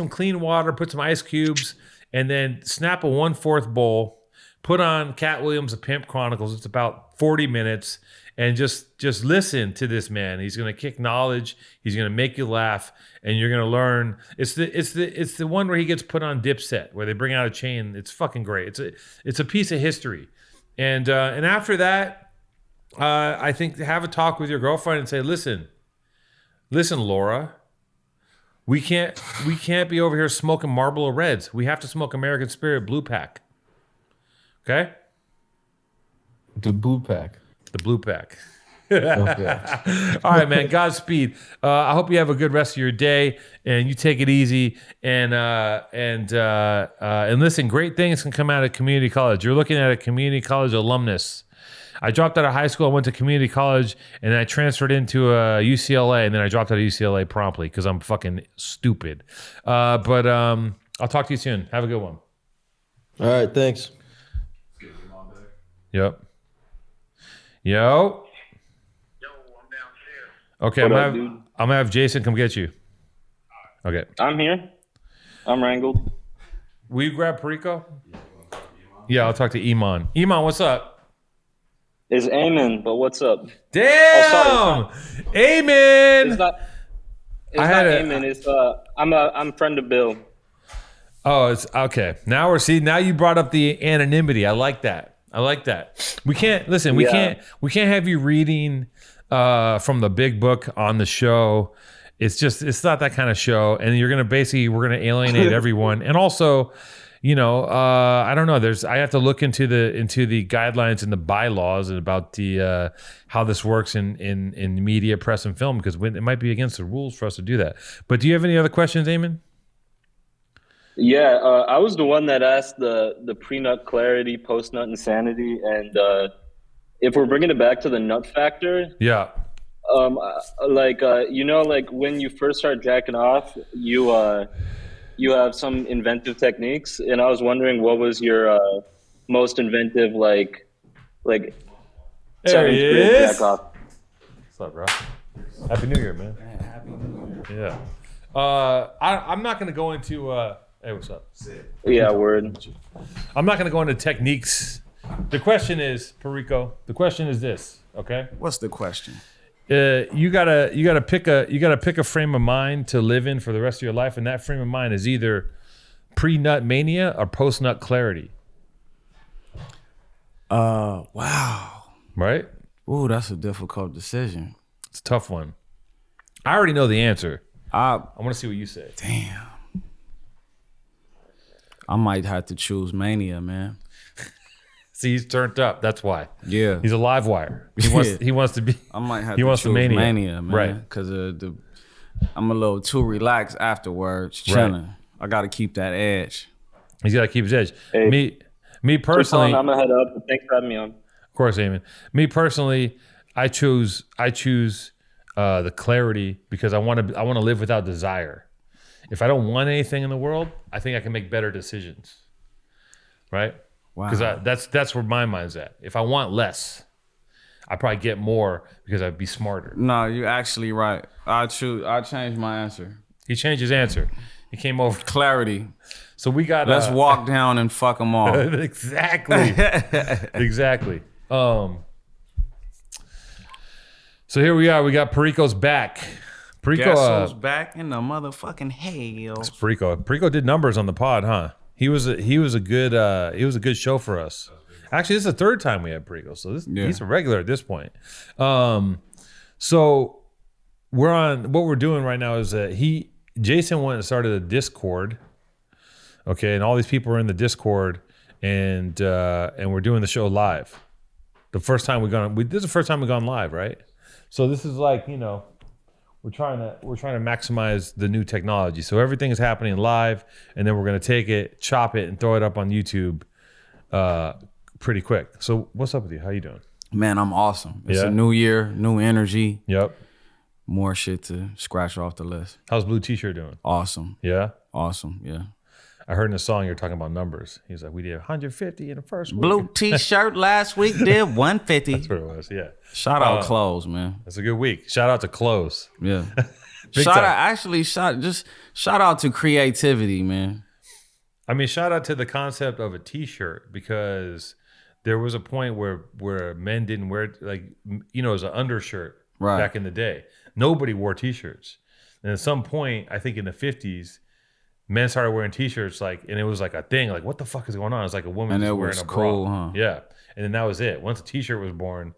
clean water. Put some ice cubes, and then snap a 1/4 bowl. Put on Cat Williams' The Pimp Chronicles. It's about 40 minutes. and just listen to this man. He's going to kick knowledge. He's going to make you laugh, and you're going to learn. It's the one where he gets put on Dipset, where they bring out a chain. It's fucking great. It's a piece of history, and after that, I think have a talk with your girlfriend and say, listen, Laura. We can't be over here smoking Marlboro Reds. We have to smoke American Spirit Blue Pack. Okay? The blue pack. The Blue Pack. Okay. All right, man. Godspeed. I hope you have a good rest of your day and you take it easy. And listen, great things can come out of community college. You're looking at a community college alumnus. I dropped out of high school. I went to community college, and then I transferred into UCLA, and then I dropped out of UCLA promptly because I'm fucking stupid. But I'll talk to you soon. Have a good one. All right, thanks. Yep. Yo. Yo, I'm downstairs. Okay, What I'm up, gonna have Jason come get you. Okay. I'm here. I'm wrangled. Will you grab Perico? Yeah, I'll talk to Eamon. Eamon, what's up? It's Eamon, but what's up? Damn! Eamon! It's not. It's I not had a- Eamon. It's I'm friend of Bill. Oh, it's okay. Now you brought up the anonymity. I like that. We can't have you reading from the big book on the show. It's not that kind of show. And we're gonna alienate everyone. And also, I don't know. I have to look into the guidelines and the bylaws and about the how this works in media, press, and film, because it might be against the rules for us to do that. But do you have any other questions, Eamon? Yeah, I was the one that asked the pre-nut clarity, post-nut insanity, and if we're bringing it back to the nut factor, Yeah. like when you first start jacking off, you have some inventive techniques, and I was wondering what was your most inventive like There seventh he grade is. jack off. What's up, bro? Happy New Year, man. Happy New Year. Yeah. I'm not gonna go into. Hey, what's up? Yeah, word. I'm not gonna go into techniques. The question is, Perico. The question is this. Okay. What's the question? You gotta pick a frame of mind to live in for the rest of your life, and that frame of mind is either pre-nut mania or post-nut clarity. Wow. Right? Ooh, that's a difficult decision. It's a tough one. I already know the answer. I I want to see what you say. Damn. I might have to choose mania, man. See, he's turned up. That's why. Yeah. He's a live wire. He wants to be. I might have He to wants choose the mania. mania, man. Right. Because I'm a little too relaxed afterwards, chilling. I got to keep that edge. He's got to keep his edge. Hey. Me personally, I'm gonna head up. But thanks for having me on. of course, Eamon. Me personally, I choose the clarity because I want to live without desire. If I don't want anything in the world, I think I can make better decisions. Right? Wow. Because that's where my mind's at. If I want less, I probably get more because I'd be smarter. No, you're actually right. I change my answer. He changed his answer. He came over. Clarity. So we got. Let's walk down and fuck them all. Exactly. Exactly. So here we are. We got Perico's back. Perico. Guess who's back in the motherfucking hell? It's Perico. Perico did numbers on the pod, huh? He was a good show for us. Actually, this is the third time we had Perico, so he's a regular at this point. So what we're doing right now is Jason went and started a Discord. Okay, and all these people are in the Discord, and we're doing the show live. This is the first time we've gone live, right? So this is like, we're trying to maximize the new technology. So everything is happening live, and then we're gonna take it, chop it, and throw it up on YouTube pretty quick. So what's up with you? How you doing? Man, I'm awesome. It's Yeah. a new year, new energy, Yep. more shit to scratch off the list. How's Blue T-shirt doing? Awesome. Yeah. Awesome. Yeah. I heard in the song you're talking about numbers. He's like, we did 150 in the first week. Blue t-shirt last week did 150. That's what it was. Yeah. Shout out clothes, man. That's a good week. Shout out to Clothes. Yeah. Big shout time. out shout out to creativity, man. I mean, shout out to the concept of a T-shirt because there was a point where men didn't wear like it was an undershirt back in the day. Nobody wore t-shirts, and at some point, I think in the 50s, men started wearing t-shirts and it was like a thing. Like, what the fuck is going on? It's like a woman And just it wearing was a cool, bra. huh? Yeah, and then that was it. Once a t-shirt was born,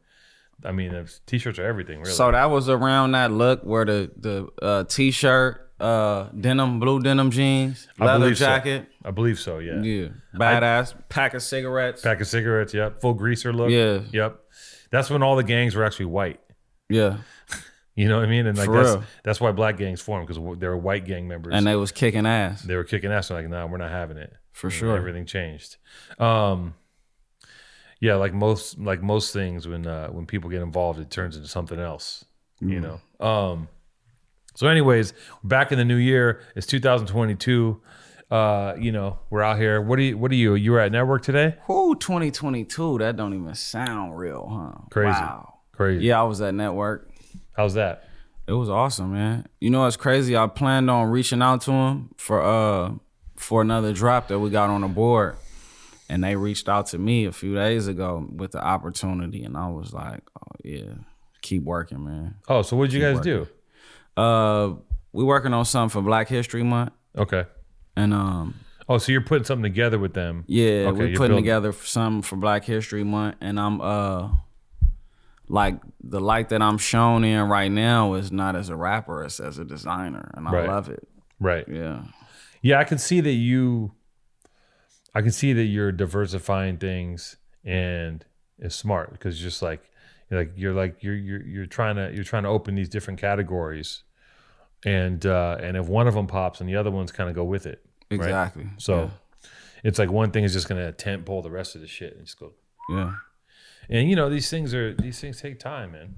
I mean, t-shirts are everything, really. So that was around that look where the t-shirt, blue denim jeans, leather jacket. I believe so. Yeah. Yeah, badass. Pack of cigarettes. Yep. Full greaser look. Yeah. Yep. That's when all the gangs were actually white. Yeah, You know what I mean? And For real. that's why black gangs formed, because they were white gang members. and they was kicking ass. They were kicking ass. Like, nah, we're not having it. For sure. Everything changed. Yeah, like most things, when people get involved, it turns into something else. You know. So, anyways, back in the new year. It's 2022. We're out here. What are you? You were at Network today? Whoo, 2022. That don't even sound real, huh? Crazy. Wow. Crazy. Yeah, I was at Network. How's that? It was awesome, man. You know what's crazy? I planned on reaching out to him for another drop that we got on the board. And they reached out to me a few days ago with the opportunity. And I was like, oh, yeah, keep working, man. Oh, so what did you guys do? We working on something for Black History Month. Okay. And Oh, so you're putting something together with them? yeah, Okay, we're you're putting building- together something for Black History Month. And I'm like the light that I'm shown in right now is not as a rapper, it's as a designer. And I Right. love it. Right. Yeah. Yeah, I can see that you're diversifying things, and it's smart because you're trying to open these different categories, and if one of them pops and the other ones kind of go with it. Right? Exactly. So it's like one thing is just gonna tent pole the rest of the shit and just go. Yeah. And these things take time, man.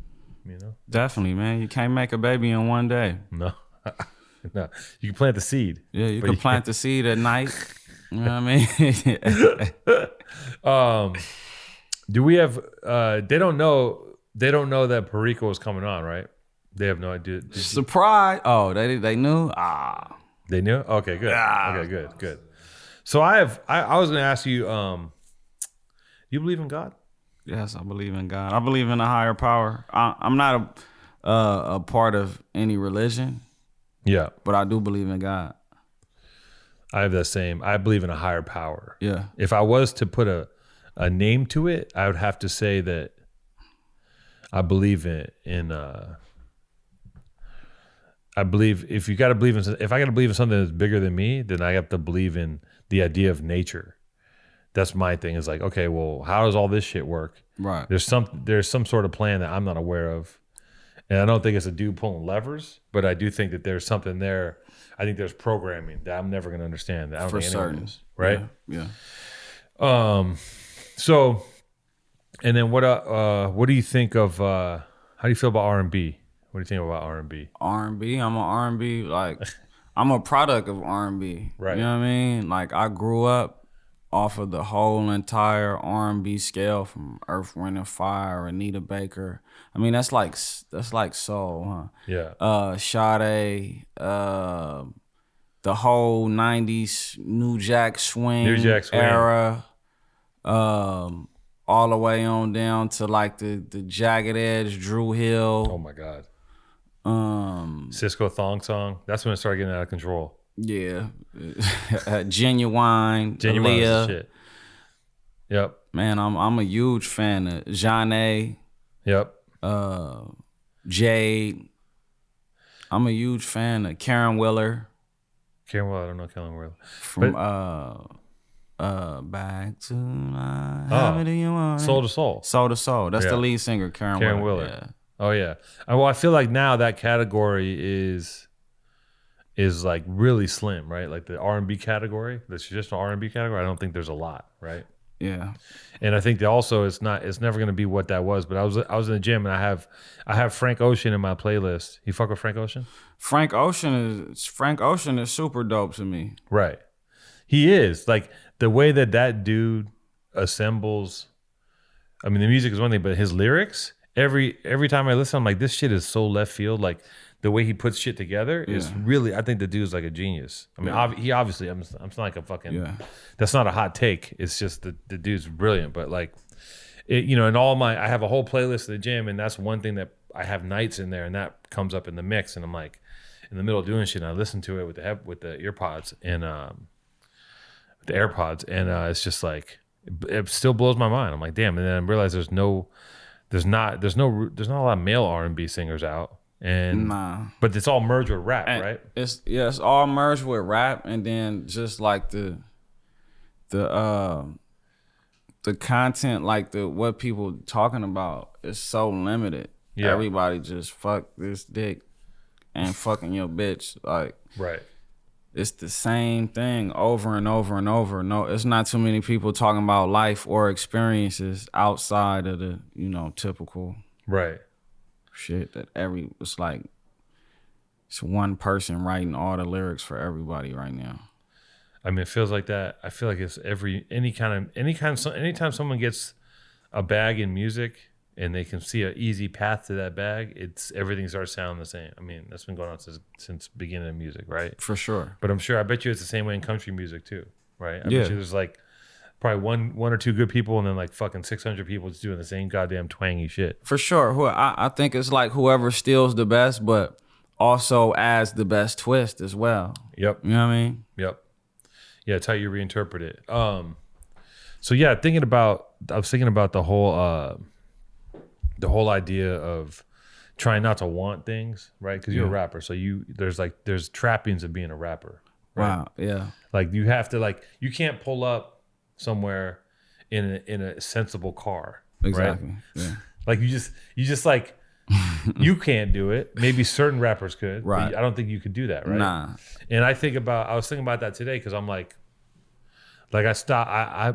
Definitely, man. You can't make a baby in one day. No. No. You can plant the seed. Yeah, you but can plant the seed at night. You know what I mean? Do we have they don't know that Perico is coming on, right? They have no idea. Surprise. Oh, they knew? Ah. They knew? Okay, good. Okay, good. So I was gonna ask you, do you believe in God? Yes, I believe in God. I believe in a higher power. I'm not a part of any religion, Yeah. but I do believe in God. I have that same. I believe in a higher power. Yeah. If I was to put a name to it, I would have to say that I believe I believe if I got to believe in something that's bigger than me, then I have to believe in the idea of nature. That's my thing. Is like, okay, well, how does all this shit work? Right. There's some sort of plan that I'm not aware of, and I don't think it's a dude pulling levers, but I do think that there's something there. I think there's programming that I'm never going to understand. That I don't For think anyone certain. is, right? Yeah. So, and then what do you think of? How do you feel about R&B? What do you think about R&B? R&B. I'm an R&B, like, I'm a product of R&B. Right. You know what I mean? Like, I grew up off of the whole entire R&B scale from Earth, Wind and Fire, Anita Baker. I mean, that's like soul, huh? Yeah. Sade, the whole 90s New Jack Swing era, all the way on down to like the Jagged Edge, Drew Hill. Oh my God. Cisco Thong Song. That's when it started getting out of control. Yeah. Genuine, Genuine Aaliyah. is the shit. Yep. Man, I'm a huge fan of Janae, Yep. Jade. I'm a huge fan of Karen Willer Karen Will, I don't know Karen Will. from Back to Life. How do you want it? Soul to Soul. Soul to Soul. That's Yeah. the lead singer, Karen Karen Willer. Willer. Yeah. Oh yeah. Well, I feel like now that category is like really slim, right? Like the R&B category, the traditional R&B category. I don't think there's a lot, right? Yeah. And I think that also it's never going to be what that was. But I was in the gym and I have Frank Ocean in my playlist. You fuck with Frank Ocean? Frank Ocean is super dope to me. Right. He is, like, the way that dude assembles. I mean, the music is one thing, but his lyrics, every time I listen, I'm like, this shit is so left field. Like the way he puts shit together is really. I think the dude's like a genius. I mean, he obviously. I'm not like a fucking. Yeah. That's not a hot take. It's just the dude's brilliant. But like, in all my, I have a whole playlist at the gym, and that's one thing that I have nights in there, and that comes up in the mix, and I'm like, in the middle of doing shit, and I listen to it with the earpods and the AirPods, and it's just like it still blows my mind. I'm like, damn, and then I realize there's not a lot of male R&B singers out, and but it's all merged with rap, and right? It's all merged with rap, and then just like the content, like what people talking about is so limited. Yeah. Everybody just fuck this dick and fucking your bitch, like right. It's the same thing over and over and over. No, it's not too many people talking about life or experiences outside of the, typical right shit that it's like it's one person writing all the lyrics for everybody right now. I mean, it feels like that. I feel like it's anytime someone gets a bag in music and they can see an easy path to that bag, everything starts sounding the same. I mean, that's been going on since beginning of music, right? For sure. But I bet you it's the same way in country music too, right? I bet you there's like probably one or two good people and then like fucking 600 people just doing the same goddamn twangy shit. For sure. I think it's like whoever steals the best, but also adds the best twist as well. Yep. You know what I mean? Yep. Yeah, it's how you reinterpret it. So yeah, I was thinking about the whole idea of trying not to want things, right? Because you're a rapper, so there's trappings of being a rapper. Right? Wow, yeah. Like you have to you can't pull up somewhere in a sensible car. Exactly. Right? Yeah. Like you just like you can't do it. Maybe certain rappers could. Right. But I don't think you could do that, right? Nah. And I was thinking about that today because I'm like I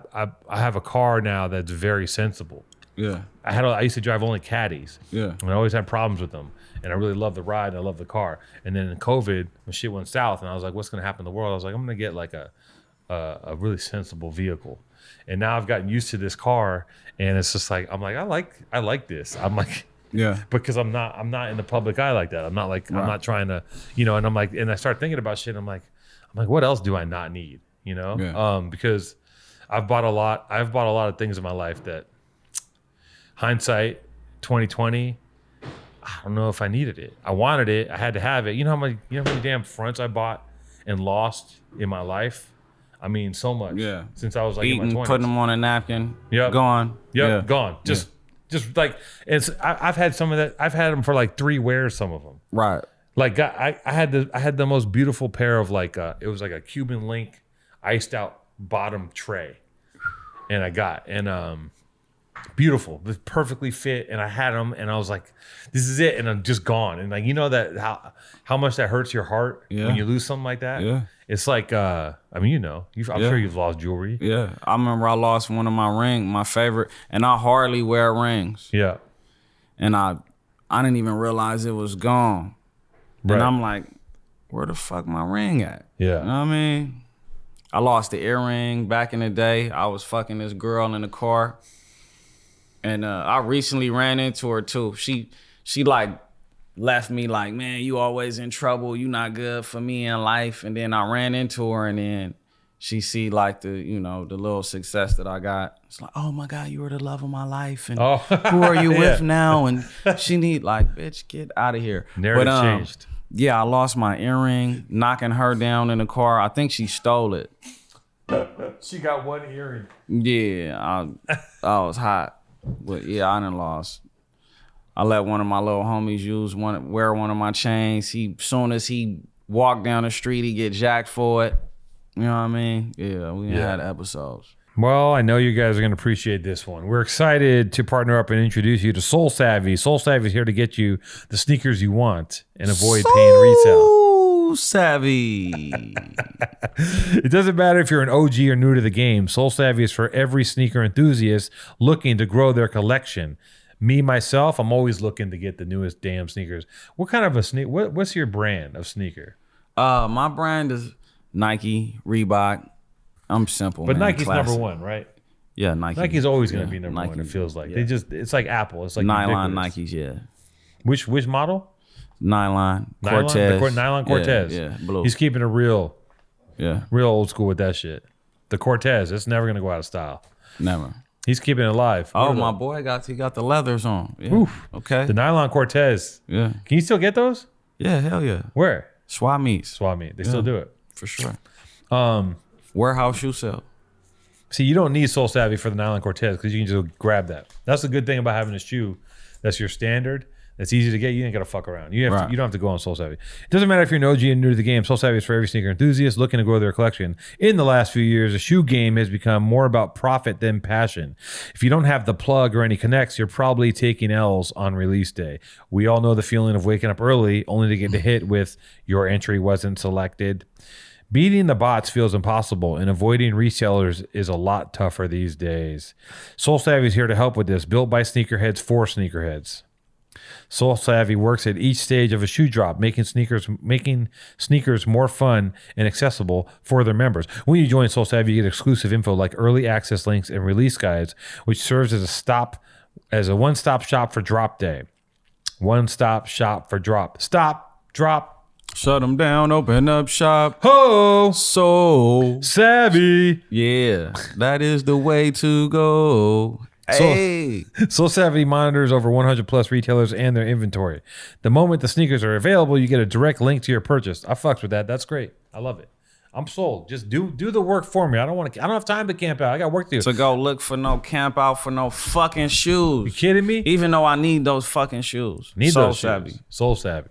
have a car now that's very sensible. Yeah. I used to drive only caddies. Yeah. And I always had problems with them. And I really love the ride and I love the car. And then in COVID, when shit went south and I was like, what's gonna happen in the world? I was like, I'm gonna get like a really sensible vehicle. And now I've gotten used to this car and it's just like I'm like, I like this. I'm like because I'm not in the public eye like that. I'm not like I'm not trying to, and I'm like, and I start thinking about shit, and I'm like, what else do I not need? Because I've bought a lot of things in my life that hindsight 2020, I don't know if I needed it. I wanted it. I had to have it. You know how many damn fronts I bought and lost in my life? I mean, so much. Yeah. Since I was like eating, in my 20s. putting them on a napkin. Yep. Gone. Yep. Yeah. Gone. Just like I've had some of that. I've had them for like 3 wears. Some of them. Right. Like I had the most beautiful pair of it was like a Cuban link iced out bottom tray, and I got beautiful, perfectly fit, and I had them, and I was like, "This is it," and I'm just gone. And like that how much that hurts your heart when you lose something like that. Yeah, it's like I'm sure you've lost jewelry. Yeah, I remember I lost one of my favorite, and I hardly wear rings. Yeah, and I didn't even realize it was gone. Right. And I'm like, where the fuck my ring at? Yeah, you know what I mean? I lost the earring back in the day. I was fucking this girl in the car. And I recently ran into her too. She like left me like, man, you always in trouble. You not good for me in life. And then I ran into her and then she see like the little success that I got. It's like, oh my God, you were the love of my life. And who are you with now? And she need like, bitch, get out of here. Narrative changed. Yeah, I lost my earring, knocking her down in the car. I think she stole it. She got one earring. Yeah, I was hot. But yeah, I done lost. I let one of my little homies wear one of my chains. Soon as he walked down the street, he get jacked for it. You know what I mean? Yeah, we had episodes. Well, I know you guys are going to appreciate this one. We're excited to partner up and introduce you to Soul Savvy. Soul Savvy is here to get you the sneakers you want and avoid paying resale. Soul Savvy. It doesn't matter if you're an OG or new to the game. Soul Savvy is for every sneaker enthusiast looking to grow their collection. Me, myself, I'm always looking to get the newest damn sneakers. What kind of a sneaker? What's your brand of sneaker? My brand is Nike, Reebok. I'm simple, but man. Nike's Classic. number one, right? Yeah, Nike. Nike's always going to be number one. It feels like it's like Apple. It's like nylon ubiquitous. Nikes. Yeah. Which model? Nylon Cortez. Nylon Cortez. Yeah, blue. He's keeping it real Yeah, old school with that shit. The Cortez, it's never gonna go out of style. never. He's keeping it alive. Oh, What are my the- boy got the leathers on. Yeah. Oof. Okay. The Nylon Cortez. Yeah. Can you still get those? Yeah, hell yeah. Where? Swap meets. Swap meet. They still do it. For sure. Um, Warehouse shoe sale. See, you don't need Soul Savvy for the Nylon Cortez because you can just grab that. That's the good thing about having a shoe that's your standard. That's easy to get. You ain't gotta fuck around. You don't have to go on Soul Savvy. It doesn't matter if you're an OG and new to the game. Soul Savvy is for every sneaker enthusiast looking to grow their collection. In the last few years, the shoe game has become more about profit than passion. If you don't have the plug or any connects, you're probably taking L's on release day. We all know the feeling of waking up early only to get hit with your entry wasn't selected. Beating the bots feels impossible, and avoiding resellers is a lot tougher these days. Soul Savvy is here to help with this. Built by sneakerheads for sneakerheads. Soul Savvy works at each stage of a shoe drop, making sneakers more fun and accessible for their members. When you join Soul Savvy, you get exclusive info like early access links and release guides, which serves as a one-stop shop for drop day. One-stop shop for drop. Stop, drop. Shut them down, open up shop. Ho! Soul Savvy. Yeah, that is the way to go. Hey. Soul Savvy monitors over 100 plus retailers and their inventory. The moment the sneakers are available, you get a direct link to your purchase. I fucks with that. That's great. I love it. I'm sold. Just do the work for me. I don't have time to camp out. I got work to do. To go look for no camp out for no fucking shoes. You kidding me? Even though I need those fucking shoes. Need Soul those Savvy. shoes. Soul Savvy.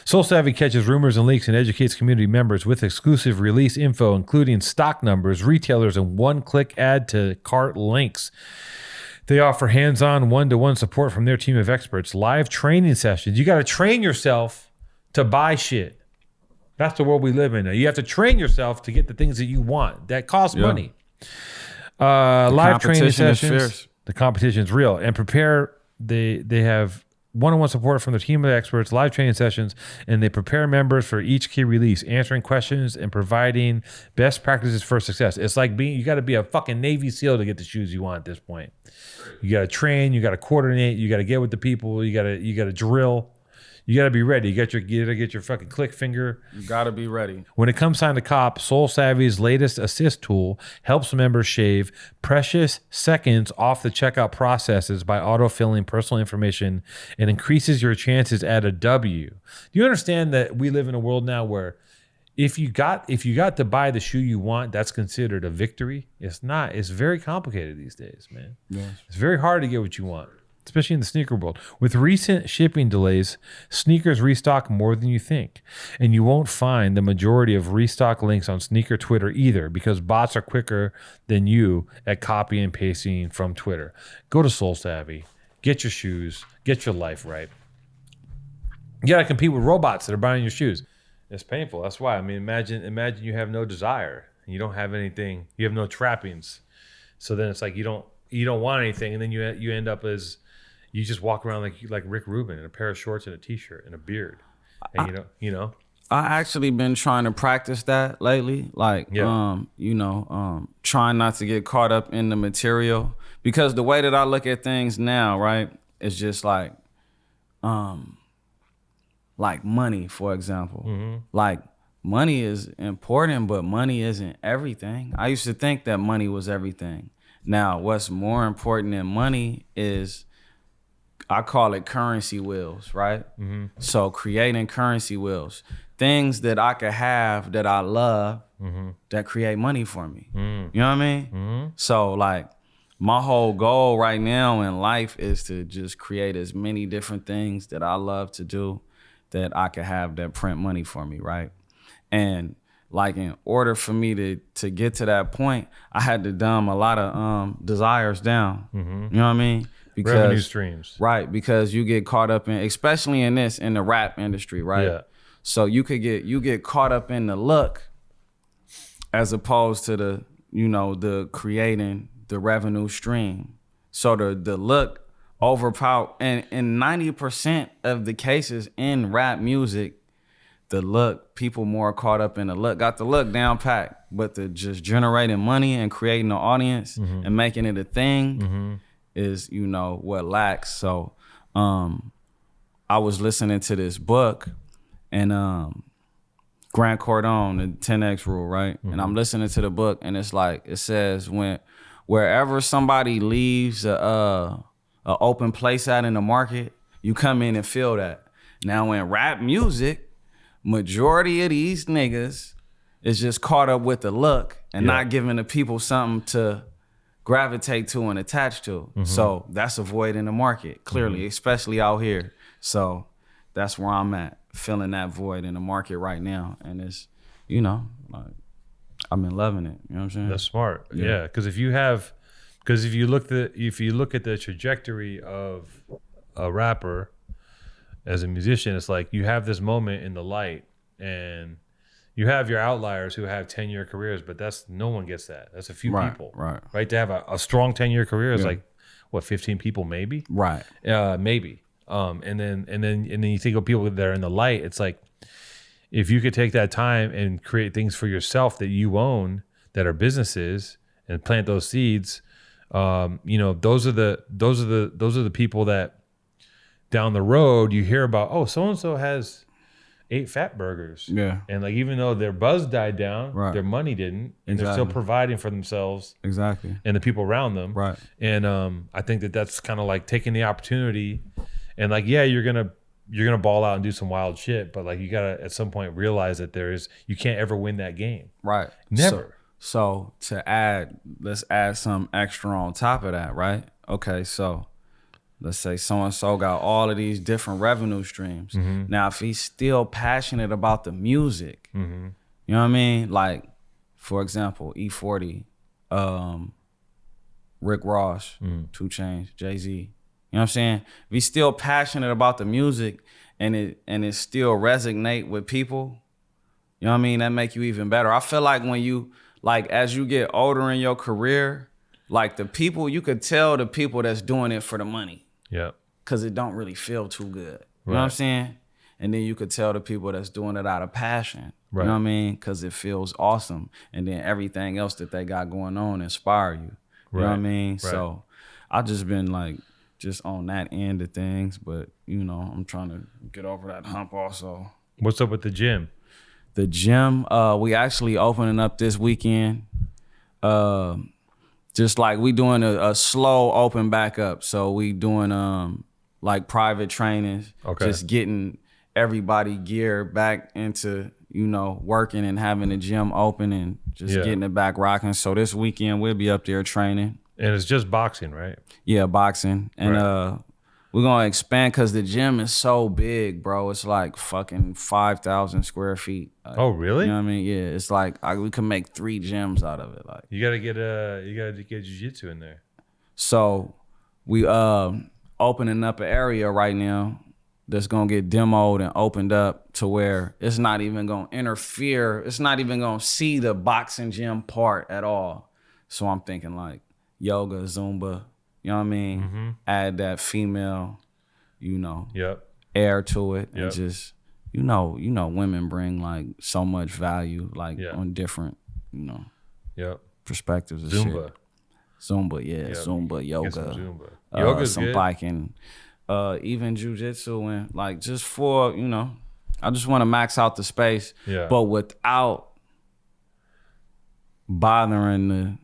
Soul Savvy catches rumors and leaks and educates community members with exclusive release info, including stock numbers, retailers, and one-click add to cart links. They offer hands-on, one-to-one support from their team of experts, live training sessions. You got to train yourself to buy shit. That's the world we live in now. You have to train yourself to get the things that you want. That costs money. Live training sessions. The competition is real. And prepare. They have one-on-one support from their team of experts, live training sessions, and they prepare members for each key release, answering questions and providing best practices for success. It's like you got to be a fucking Navy SEAL to get the shoes you want at this point. You got to train, you got to coordinate, you got to get with the people, you got to drill. You got to be ready. You got to get your fucking click finger. You got to be ready. When it comes time to cop, Soul Savvy's latest assist tool helps members shave precious seconds off the checkout processes by autofilling personal information and increases your chances at a W. Do you understand that we live in a world now where if you got to buy the shoe you want, that's considered a victory? It's not. It's very complicated these days, man. Yes. It's very hard to get what you want, especially in the sneaker world. With recent shipping delays, sneakers restock more than you think. And you won't find the majority of restock links on sneaker Twitter either, because bots are quicker than you at copy and pasting from Twitter. Go to Soul Savvy, get your shoes, get your life right. You got to compete with robots that are buying your shoes. It's painful. That's why. I mean, imagine you have no desire. You don't have anything. You have no trappings. So then it's like you don't want anything, and then you end up as you just walk around like Rick Rubin in a pair of shorts and a t-shirt and a beard. And you know. I actually been trying to practice that lately. Like, trying not to get caught up in the material, because the way that I look at things now, right, is just like money, for example. Mm-hmm. Like, money is important, but money isn't everything. I used to think that money was everything. Now, what's more important than money is, I call it currency wheels, right? Mm-hmm. So creating currency wheels, things that I could have that I love, that create money for me. Mm. You know what I mean? Mm-hmm. So like, my whole goal right now in life is to just create as many different things that I love to do that I could have that print money for me, right? And like, in order for me to get to that point, I had to dumb a lot of desires down. Mm-hmm. You know what I mean? Because revenue streams. Right, because you get caught up in, especially in the rap industry, right? Yeah. So you get caught up in the look as opposed to the creating the revenue stream. So the look overpower, and in 90% of the cases in rap music, the look, people more caught up in the look, got the look down packed, but the just generating money and creating an audience and making it a thing is, what lacks. So I I was listening to this book and Grant Cardone, the 10X rule, right? And I'm listening to the book and it's like, it says wherever somebody leaves a open place at in the market, you come in and feel that. Now in rap music, majority of these niggas is just caught up with the look and not giving the people something to gravitate to and attach to. So that's a void in the market, clearly, especially out here. So that's where I'm at, filling that void in the market right now. And it's, you know, like, I've been loving it. You know what I'm saying? That's smart. Yeah, because if you look at the trajectory of a rapper as a musician, it's like you have this moment in the light, and you have your outliers who have 10-year careers, but no one gets that. That's a few people, right? To have a strong 10-year career is like what, 15 people maybe, right? Maybe. And then you think of people that are in the light. It's like if you could take that time and create things for yourself that you own that are businesses and plant those seeds. You know, those are the people that down the road you hear about. Oh, so and so has 8 fat burgers. Yeah, and like even though their buzz died down, their money didn't, and they're still providing for themselves. Exactly, and the people around them. Right, and I think that's kind of like taking the opportunity, and like you're gonna ball out and do some wild shit, but like you gotta at some point realize that you can't ever win that game. Right, never. So let's add some extra on top of that, right? Okay, so let's say so-and-so got all of these different revenue streams. Now, if he's still passionate about the music, you know what I mean? Like, for example, E40, Rick Ross, 2 Chainz, Jay-Z. You know what I'm saying? If he's still passionate about the music and it still resonate with people, you know what I mean? That make you even better. I feel like when you, like, as you get older in your career, like the people, you could tell the people that's doing it for the money. Yeah. Cause it don't really feel too good. You know what I'm saying? And then you could tell the people that's doing it out of passion. Right. You know what I mean? Cause it feels awesome. And then everything else that they got going on inspire you. You know what I mean? Right. So I just been like, just on that end of things, but you know, I'm trying to get over that hump also. What's up with the gym? The gym, we actually opening up this weekend. Just like we doing a slow open back up. So we doing like private trainings, just getting everybody geared back into, you know, working and having the gym open and just getting it back rocking. So this weekend we'll be up there training. And it's just boxing, right? Yeah, boxing. And we're gonna expand because the gym is so big, bro. It's like fucking 5,000 square feet. Like, oh, really? You know what I mean? Yeah, it's like we can make 3 gyms out of it. Like you gotta get jiu-jitsu in there. So we opening up an area right now that's gonna get demoed and opened up to where it's not even gonna interfere. It's not even gonna see the boxing gym part at all. So I'm thinking like yoga, Zumba. You know what I mean? Add that female, you know, air to it, and just, you know, women bring like so much value, like on different, you know, perspectives of Zumba. Shit. Zumba, Zumba, yoga, some Zumba. Yoga's some good. Biking, even jujitsu, and like just for, you know, I just want to max out the space, but without bothering the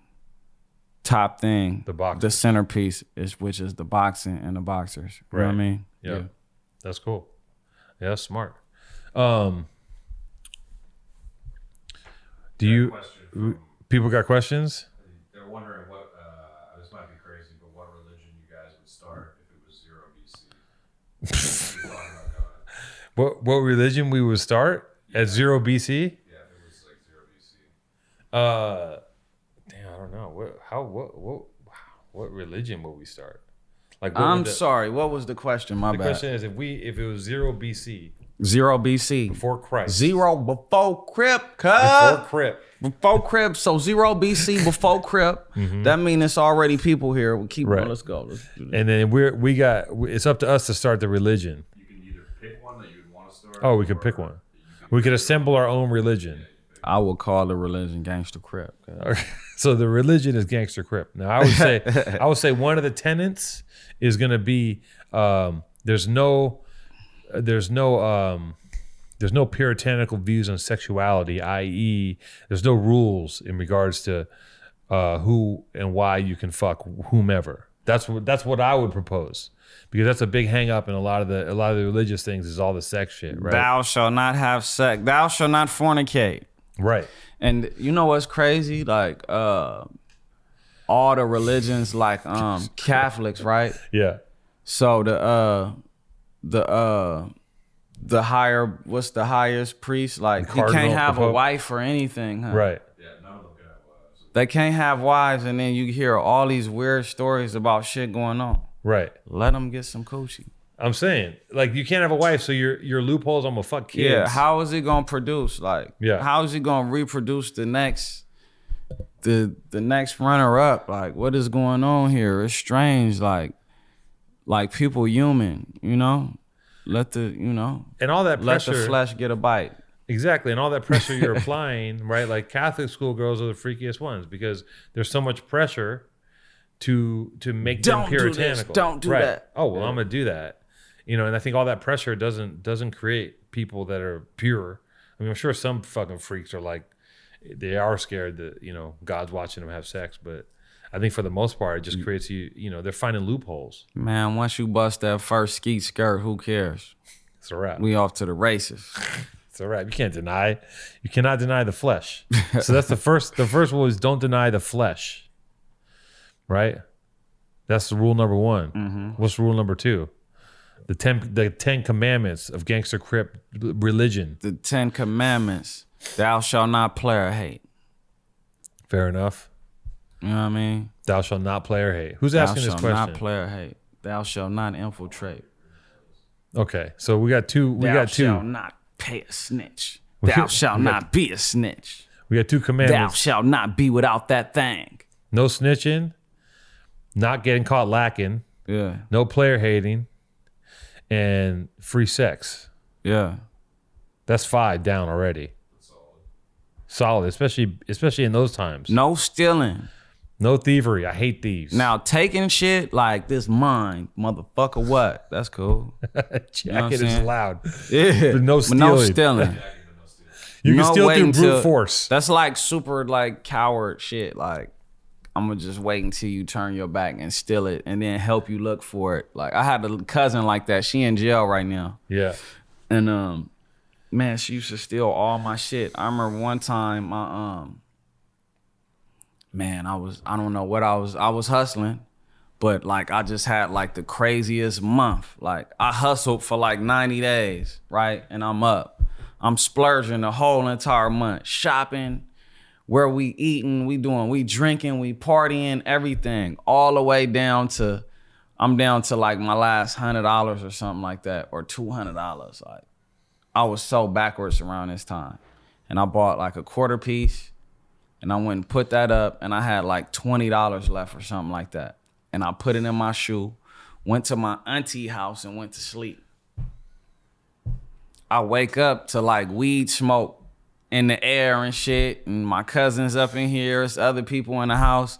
top thing, the centerpiece which is the boxing and the boxers. You know what I mean? Yeah. That's cool. Yeah, that's smart. People got questions? They're wondering what, this might be crazy, but what religion you guys would start if it was 0 BC? What religion we would start at 0 BC? Yeah, if it was like 0 BC. Damn, I don't know. What religion would we start? Like, I'm sorry. What was the question? My bad. The question is if it was 0 BC. 0 BC. Before Christ. 0 before Crip. Before Crip. So 0 BC before Crip. That means it's already people here. We'll keep on. Let's go. Let's do this. And then it's up to us to start the religion. You can either pick one that you would want to start. Oh, we could pick one. We could assemble our own religion. I would call the religion Gangster Crip. Okay. So the religion is Gangster Crip. Now I would say one of the tenets is going to be there's no there's no puritanical views on sexuality, i.e., there's no rules in regards to who and why you can fuck whomever. That's what I would propose, because that's a big hang up in a lot of the religious things is all the sex shit, right? Thou shalt not have sex. Thou shalt not fornicate. Right. And you know what's crazy? Like all the religions, like Catholics, right? Yeah. So the higher, what's the highest priest? Like he can't have a wife or anything, huh? Right. Yeah, none of them can have wives. They can't have wives, and then you hear all these weird stories about shit going on. Right. Let them get some coochie. I'm saying, like, you can't have a wife, so your loopholes. I'm gonna fuck kids. Yeah. How is he gonna produce? Like, yeah. How is he gonna reproduce the next runner up? Like, what is going on here? It's strange. Like people human, you know. Let the and all that pressure. Let the flesh get a bite. Exactly, and all that pressure you're applying, right? Like Catholic schoolgirls are the freakiest ones because there's so much pressure to make them puritanical. Don't do that. Oh well, I'm gonna do that. And I think all that pressure doesn't create people that are pure. I mean, I'm sure some fucking freaks are like, they are scared that God's watching them have sex, but I think for the most part, it just creates they're finding loopholes. Man, once you bust that first skeet skirt, who cares? It's a wrap. We off to the races. It's a wrap. You cannot deny the flesh. So that's the first rule is don't deny the flesh. Right? That's the rule number 1. Mm-hmm. What's rule number 2? The 10 commandments of gangster crip religion. The 10 commandments. Thou shalt not play or hate. Fair enough. You know what I mean? Thou shalt not play or hate. Who's asking this question? Thou shalt not play or hate. Thou shalt not infiltrate. Okay, so we got two. Thou shalt not pay a snitch. Thou shalt not be a snitch. We got 2 commandments. Thou shalt not be without that thing. No snitching. Not getting caught lacking. Yeah. No player hating. And free sex. Yeah. That's 5 down already. Solid, especially in those times. No stealing. No thievery. I hate thieves. Now taking shit like this mine, motherfucker. What? That's cool. Jacket is loud. Yeah, but no stealing. No stealing. You can steal through brute force. That's like super like coward shit. Like I'm gonna just wait until you turn your back and steal it, and then help you look for it. Like I had a cousin like that. She in jail right now. Yeah. And man, she used to steal all my shit. I remember one time my man, I was hustling, but like I just had like the craziest month. Like I hustled for like 90 days, right? And I'm splurging the whole entire month, shopping, where we eating, we drinking, we partying, everything, all the way down to, I'm down to like my last $100 or something like that, or $200. Like I was so backwards around this time. And I bought like a quarter piece, and I went and put that up, and I had like $20 left or something like that. And I put it in my shoe, went to my auntie house and went to sleep. I wake up to like weed smoke in the air and shit, and my cousins up in here, it's other people in the house.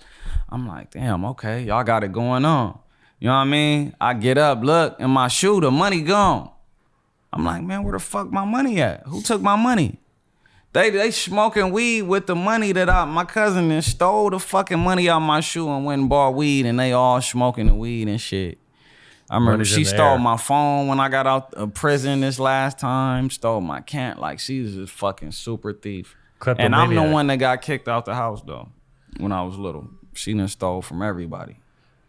I'm like, damn, okay, y'all got it going on. You know what I mean? I get up, look, in my shoe, the money gone. I'm like, man, where the fuck my money at? Who took my money? They smoking weed with the money that my cousin then stole the fucking money out my shoe and went and bought weed, and they all smoking the weed and shit. I remember she stole my phone when I got out of prison this last time, stole my cat. Like, she's a fucking super thief. And I'm the one that got kicked out the house, though, when I was little. She done stole from everybody.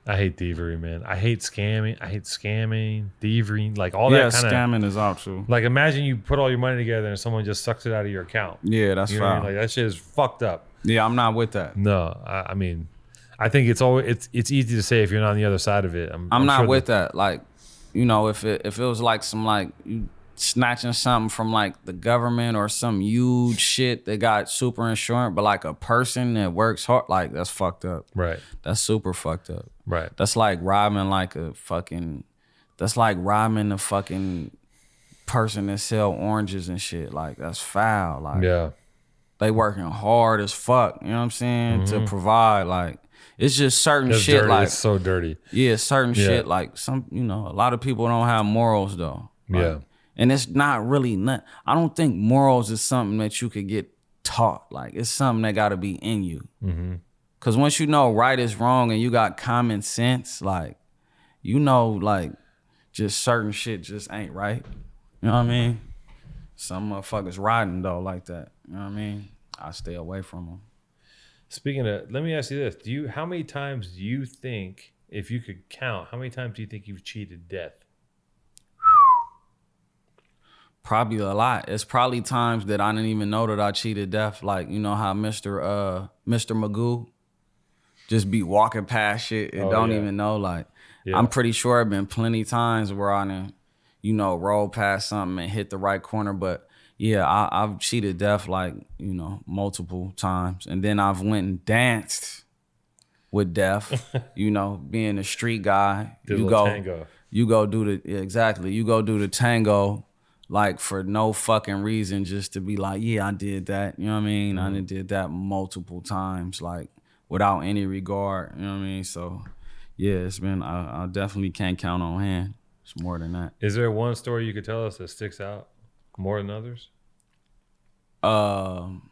I hate thievery, man. I hate scamming, thievery, like all that kind of. Yeah, scamming is out too. Like imagine you put all your money together and someone just sucks it out of your account. Yeah, that's foul. Like that shit is fucked up. Yeah, I'm not with that. No, I mean, I think it's easy to say if you're not on the other side of it. I'm not with that. Like, you know, if it was like some like you snatching something from like the government or some huge shit that got super insurance, but like a person that works hard, like that's fucked up. Right. That's super fucked up. Right. That's like robbing like a fucking. That's like robbing the fucking person that sell oranges and shit. Like that's foul. Like yeah. They working hard as fuck. You know what I'm saying? To provide like. It's just certain That's shit dirty. like. It's so dirty. Yeah, certain shit like some. You know, a lot of people don't have morals though. Like, yeah. And it's not really I don't think morals is something that you could get taught. Like, it's something that got to be in you. Mm-hmm. Because once you know right is wrong and you got common sense, like, you know, like, just certain shit just ain't right. You know what I mean? Some motherfuckers riding, though, like that. You know what I mean? I stay away from them. Speaking of, let me ask you this. How many times do you think, if you could count, how many times do you think you've cheated death? Probably a lot. It's probably times that I didn't even know that I cheated death. Like, you know how Mr. Magoo just be walking past shit and don't even know. Like, I'm pretty sure it been plenty times where I done, you know, roll past something and hit the right corner. But yeah, I've cheated death like, you know, multiple times. And then I've went and danced with death. You know, being a street guy. Tango. You go do the tango. Like, for no fucking reason, just to be like, yeah, I did that. You know what I mean? Mm-hmm. I done did that multiple times, like, without any regard. You know what I mean? So, yeah, it's been, I definitely can't count on hand. It's more than that. Is there one story you could tell us that sticks out more than others? Man,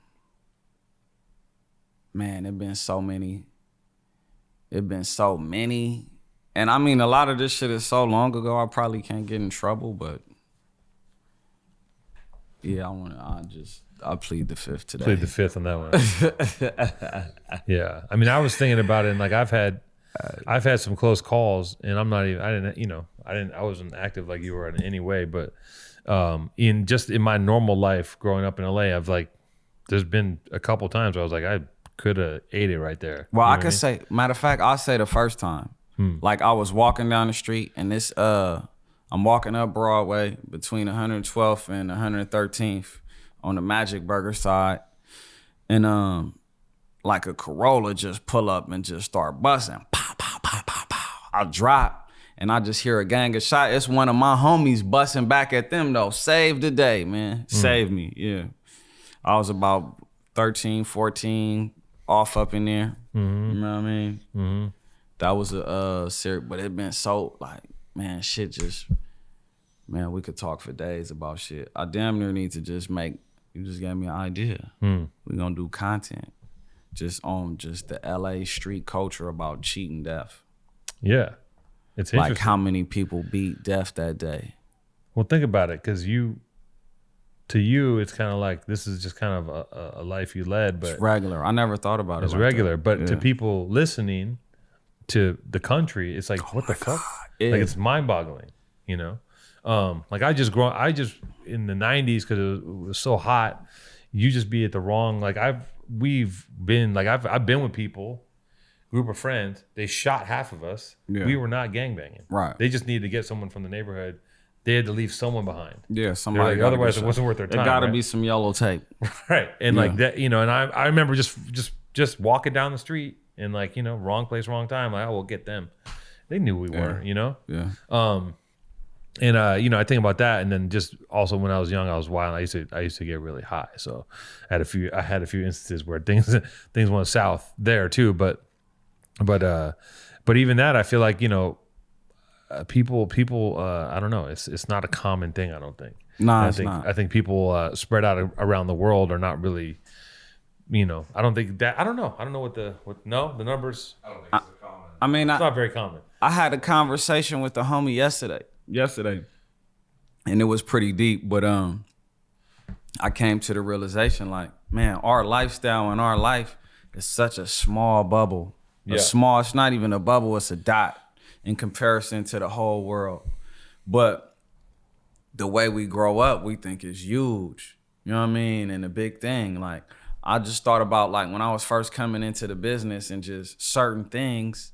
it been so many. And I mean, a lot of this shit is so long ago, I probably can't get in trouble, but yeah, I'll plead the fifth today. Plead the fifth on that one. Yeah. I mean, I was thinking about it, and like I've had some close calls, and I wasn't active like you were in any way, but in my normal life growing up in LA, there's been a couple times where I was like, I could have ate it right there. Well, I could say, matter of fact, I'll say the first time. Like, I was walking down the street, and I'm walking up Broadway between 112th and 113th on the Magic Burger side. And like a Corolla just pull up and just start busting. Pow, pow, pow, pow, pow. I drop and I just hear a gang of shots. It's one of my homies busting back at them though. Saved the day, man. Saved me, yeah. I was about 13, 14, off up in there. Mm-hmm. You know what I mean? Mm-hmm. That was a serious, but it been so like, man, shit just, man, we could talk for days about shit. I damn near need to you just gave me an idea. We're gonna do content just on just the LA street culture about cheating death. Yeah. It's interesting. Like how many people beat death that day. Well, think about it, because to you, it's kind of like this is just kind of a life you led, but it's regular. I never thought about it. It's regular, but to people listening to the country, it's like, what the fuck? Yeah. Like, it's mind-boggling, you know? Like I just in the 90s, because it was so hot, you just be at the wrong, like I've been with people, group of friends, they shot half of us. Yeah. We were not gangbanging. Right. They just needed to get someone from the neighborhood. They had to leave someone behind. Yeah, somebody. Like, otherwise, it wasn't worth their time. There got to be some yellow tape. Right. And like that, you know, and I remember just walking down the street and like, you know, wrong place, wrong time. Like, oh, we'll get them. They knew we weren't, you know? Yeah. And you know, I think about that, and then just also when I was young, I was wild. I used to get really high, so I had a few instances where things went south there too. But even that, I feel like, you know, people I don't know, it's not a common thing. I don't think. No, it's not. I think people spread out around the world are not really, you know. I don't think that. I don't know what the numbers. I don't think it's common. I mean, it's not very common. I had a conversation with the homie yesterday, and it was pretty deep, but I came to the realization, like, man, our lifestyle and our life is such a small bubble. Yeah. It's not even a bubble, it's a dot in comparison to the whole world. But the way we grow up, we think is huge. You know what I mean? And a big thing. Like, I just thought about, like, when I was first coming into the business and just certain things,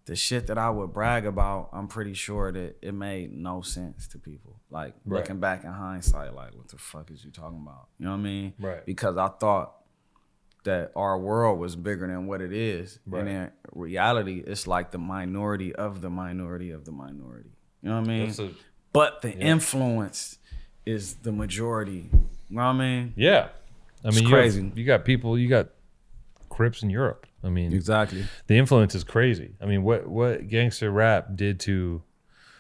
the shit that I would brag about, I'm pretty sure that it made no sense to people. Like, looking back in hindsight, like, what the fuck is you talking about? You know what I mean? Right. Because I thought that our world was bigger than what it is. Right. And in reality, it's like the minority of the minority of the minority. You know what I mean? But the influence is the majority. You know what I mean? Yeah. I mean, it's crazy. You got people, you got Crips in Europe. I mean, exactly. The influence is crazy. I mean, what gangster rap did to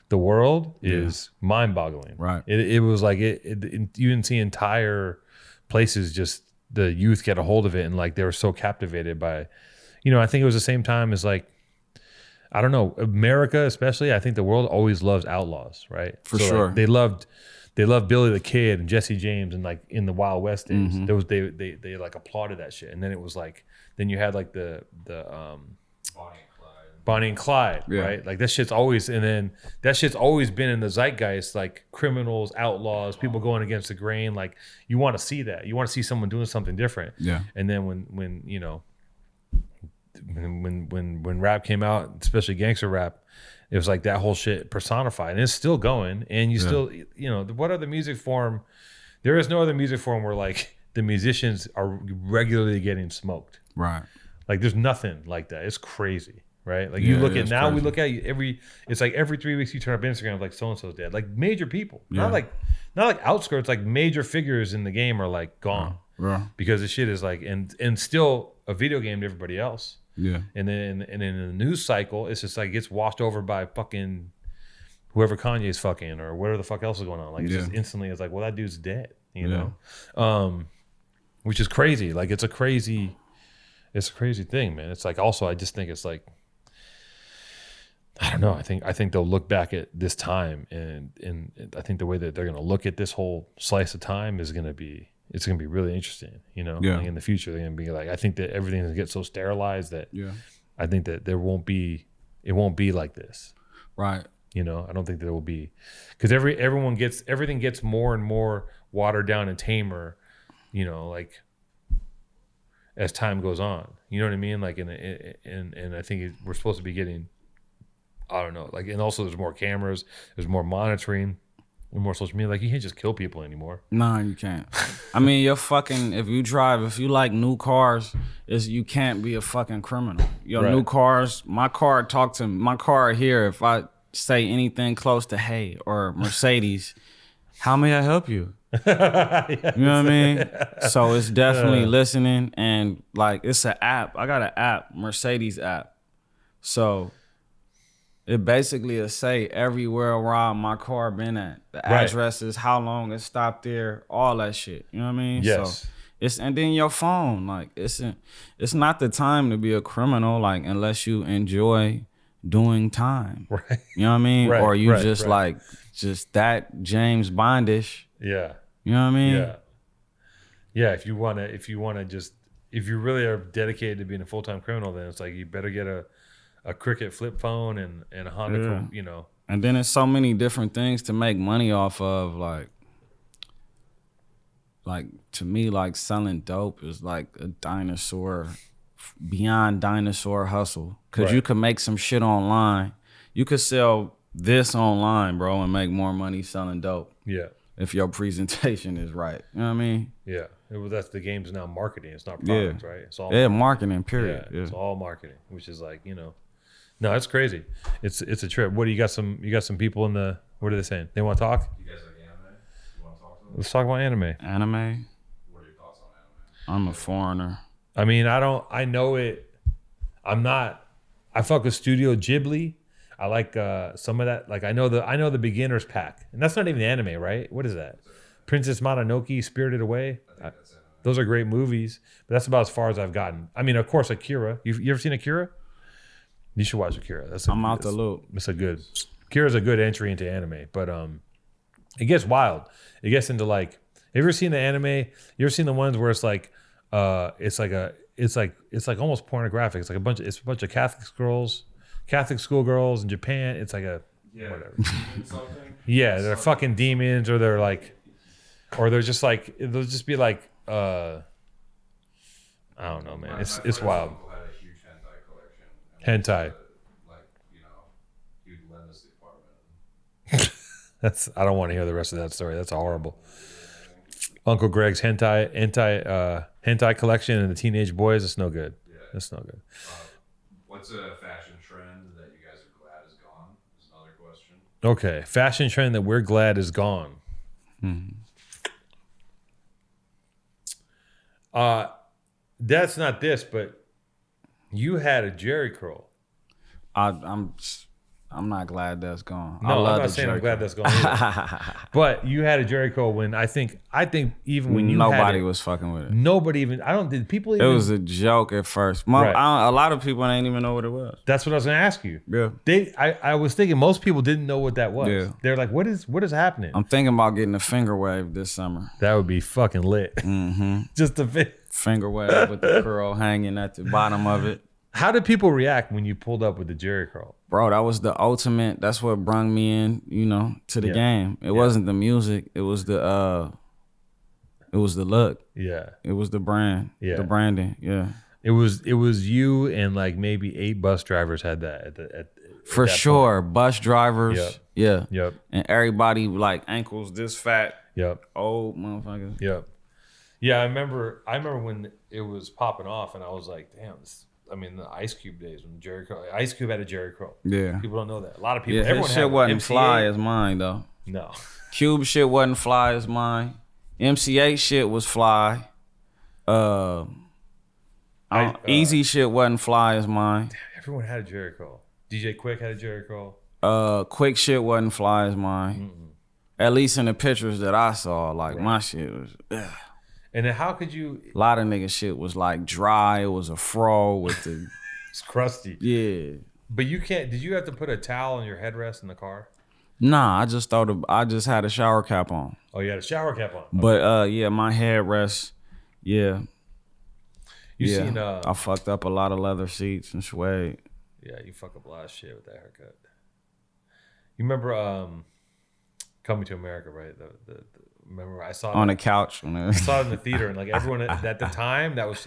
the world is mind-boggling. Right. It was like you didn't see entire places just the youth get a hold of it and like they were so captivated by, I think it was the same time as like, I don't know, America especially. I think the world always loves outlaws, right? For So, sure. Like, they loved Billy the Kid and Jesse James and like in the Wild West days. Mm-hmm. There was they like applauded that shit, and then it was like then you had like the Bonnie and Clyde, Yeah. right? Like that shit's always been in the zeitgeist, like criminals, outlaws, people going against the grain. Like you want to see that. You want to see someone doing something different. Yeah. And then when rap came out, especially gangster rap, it was like that whole shit personified, and it's still going. And you still, what other music form? There is no other music form where like the musicians are regularly getting smoked. Right. Like there's nothing like that. It's crazy. Right, like you look at now, we look at it's like every 3 weeks you turn up Instagram, like so and so's dead, like major people, not like outskirts, like major figures in the game are like gone, because the shit is like and still a video game to everybody else, and then in the news cycle, it's just like gets washed over by fucking whoever Kanye's fucking or whatever the fuck else is going on, like it's just instantly it's like, well, that dude's dead, which is crazy, like it's a crazy thing, man. It's like also I just think it's like, I don't know. I think they'll look back at this time, and I think the way that they're going to look at this whole slice of time is going to be really interesting. Like in the future, they're going to be like, I think that everything's going to get so sterilized that I think that it won't be like this. Right. I don't think there will be, because everything gets more and more watered down and tamer. Like as time goes on. You know what I mean? Like and I think we're supposed to be getting. I don't know. Like, and also there's more cameras, there's more monitoring, and more social media. Like, you can't just kill people anymore. No, you can't. I mean, if you like new cars, you can't be a fucking criminal. New cars, my car here, if I say anything close to hey or Mercedes, how may I help you? Yes. You know what I mean? So it's definitely listening, and like it's an app. I got an app, Mercedes app. So it basically will say everywhere around my car been at. The addresses, how long it stopped there, all that shit. You know what I mean? Yes. So and then your phone, like it's not the time to be a criminal, like unless you enjoy doing time. Right. You know what I mean? Or you like just that James Bondish. Yeah. You know what I mean? Yeah. Yeah. If you really are dedicated to being a full-time criminal, then it's like you better get a Cricket flip phone and a Honda, And then there's so many different things to make money off of, like to me, like selling dope is like a beyond dinosaur hustle. Cause you could make some shit online. You could sell this online, bro, and make more money selling dope. Yeah. If your presentation is right. You know what I mean? Yeah. That's the game's now marketing. It's not products, right? It's all marketing, period. Yeah. It's all marketing, which is like, no, it's crazy. It's a trip. What do you got? You got some people in the. What are they saying? They want to talk? You guys like anime? You want to talk to them? Let's talk about anime. Anime? What are your thoughts on anime? I'm a foreigner. I mean, I know it. I fuck with Studio Ghibli. I like some of that. Like I know the beginner's pack, and that's not even anime, right? What is that? Princess Mononoke, Spirited Away. Those are great movies, but that's about as far as I've gotten. I mean, of course, Akira. You ever seen Akira? You should watch Akira. I'm out the loop. Akira's a good entry into anime, but it gets wild. It gets into like, have you ever seen the anime? You ever seen the ones where it's like almost pornographic. It's like a bunch of Catholic schoolgirls in Japan. It's like whatever. Yeah, they're fucking demons, or they're like, or they're just like, they'll just be like, I don't know, man. It's wild. Hentai. He'd lend us the apartment. I don't want to hear the rest of that story. That's horrible. Uncle Greg's hentai collection and the teenage boys. It's no good. Yeah. It's no good. What's a fashion trend that you guys are glad is gone? Is another question. Okay, fashion trend that we're glad is gone. That's not this, but you had a Jerry curl. I'm I'm not glad that's gone. No, I I'm love not the saying I'm Jerry glad curl. that's gone either. But you had a Jerry curl when I think even when you had Nobody it, was fucking with it. nobody even, did people It even? was a joke at first. Right. A lot of people ain't even know what it was. That's what I was going to ask you. Yeah. I was thinking most people didn't know what that was. Yeah. They're like, what is happening? I'm thinking about getting a finger wave this summer. That would be fucking lit. Mm-hmm. Just a fit. Finger wave with the curl hanging at the bottom of it. How did people react when you pulled up with the Jerry curl? Bro, that was the ultimate. That's what brung me in, to the game. It wasn't the music. It was the look. Yeah. It was the brand. Yeah. The branding. Yeah. It was you and like maybe 8 bus drivers had that at For that sure. Bus drivers. Yep. Yeah. Yep. And everybody like ankles this fat. Yep. Old motherfuckers. Yep. Yeah, I remember when it was popping off and I was like, damn, the Ice Cube days when Jerry curl. Ice Cube had a Jerry curl. Yeah. People don't know that. A lot of people. Yeah, his everyone shit had wasn't MCA. fly as mine though. No. Cube shit wasn't fly as mine. MCA shit was fly. Easy shit wasn't fly as mine. Everyone had a Jerry curl. DJ Quick had a Jerry curl. Quick shit wasn't fly as mine. At least in the pictures that I saw, like my shit was. Ugh. And then how could you? A lot of nigga shit was like dry. It was a fro with the. It's crusty. Yeah. But you can't. Did you have to put a towel on your headrest in the car? Nah, I just had a shower cap on. Oh, you had a shower cap on. But yeah, my headrest. Yeah. Seen? I fucked up a lot of leather seats and suede. Yeah, you fuck up a lot of shit with that haircut. You remember Coming to America, right? Remember I saw on that, the couch. I saw it in the theater, and like everyone at the time, that was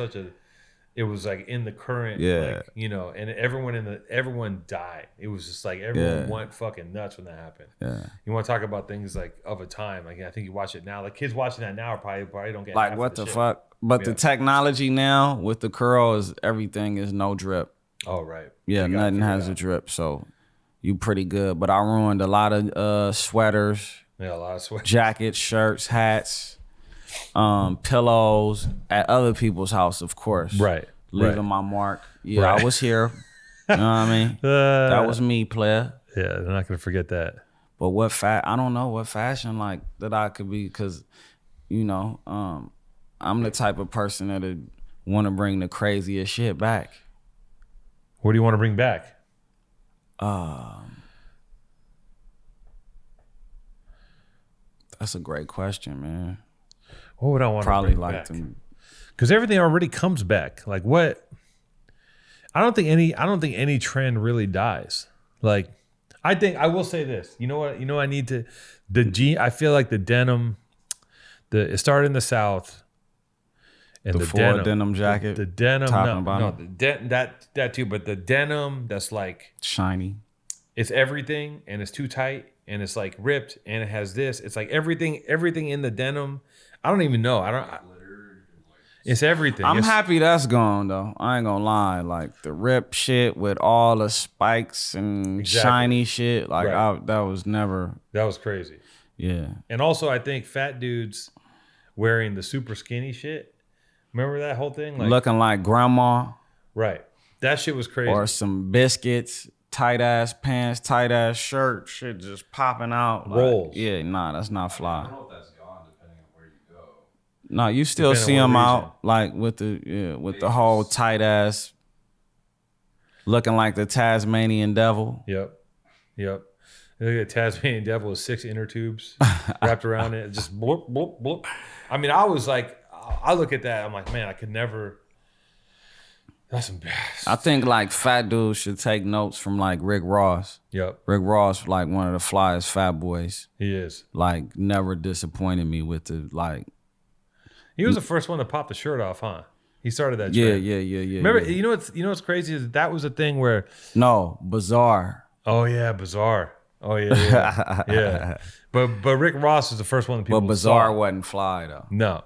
it was like in the current, Yeah. like, and everyone died. It was just like everyone went fucking nuts when that happened. Yeah. You want to talk about things like of a time? Like I think you watch it now. Like kids watching that now probably don't get Like half what of the shit. fuck? But the technology now with the curl is everything is no drip. Oh right. Yeah, You gotta nothing figure has it a out. drip, so you pretty good. But I ruined a lot of sweaters, Yeah, a lot of sweat. jackets, shirts, hats, pillows at other people's house, of course. Right. Leaving my mark. Yeah, Right. I was here. You know what I mean? That was me, player. Yeah, they're not gonna forget that. But I don't know what fashion like that I could be, because, I'm the type of person that'd want to bring the craziest shit back. What do you want to bring back? That's a great question, man. What would I want Probably to bring like back? them. Because everything already comes back. Like what? I don't think any trend really dies. Like I will say this. You know what? I need to I feel like the denim. It started in the South. And The full denim jacket, the denim, top no, and bottom. that too. But the denim that's like Shiny. it's everything, and it's too tight, and it's like ripped, and it has this. It's like everything in the denim. I don't even know. It's everything. I'm It's- happy that's gone though. I ain't gonna lie. Like the rip shit with all the spikes and Exactly. shiny shit. Like Right. that was never. That was crazy. Yeah. And also, I think fat dudes wearing the super skinny shit. Remember that whole thing? Like, Looking like grandma right. That shit was crazy. or some biscuits, tight ass pants, tight ass shirt, shit just popping out. Like, Rolls. yeah, nah, that's not I fly. don't know if that's gone depending on where you go. No, you still Depending see on them what out like with the whole tight ass, looking like the Tasmanian devil. Yep. Look at Tasmanian devil with 6 inner tubes wrapped around it. Just bloop, bloop, bloop. I mean, I was like, I look at that. I'm like, man, I could never. That's embarrassing. I think like fat dudes should take notes from like Rick Ross. Yep. Rick Ross, like one of the flyest fat boys. He is. Like never disappointed me with the like. He was the first one to pop the shirt off, huh? He started that Yeah. trend. Remember, yeah. you know what's crazy is that was a thing where, No, bizarre. oh yeah, bizarre. Oh yeah. Yeah. But Rick Ross was the first one that people But bizarre saw. wasn't fly though. No.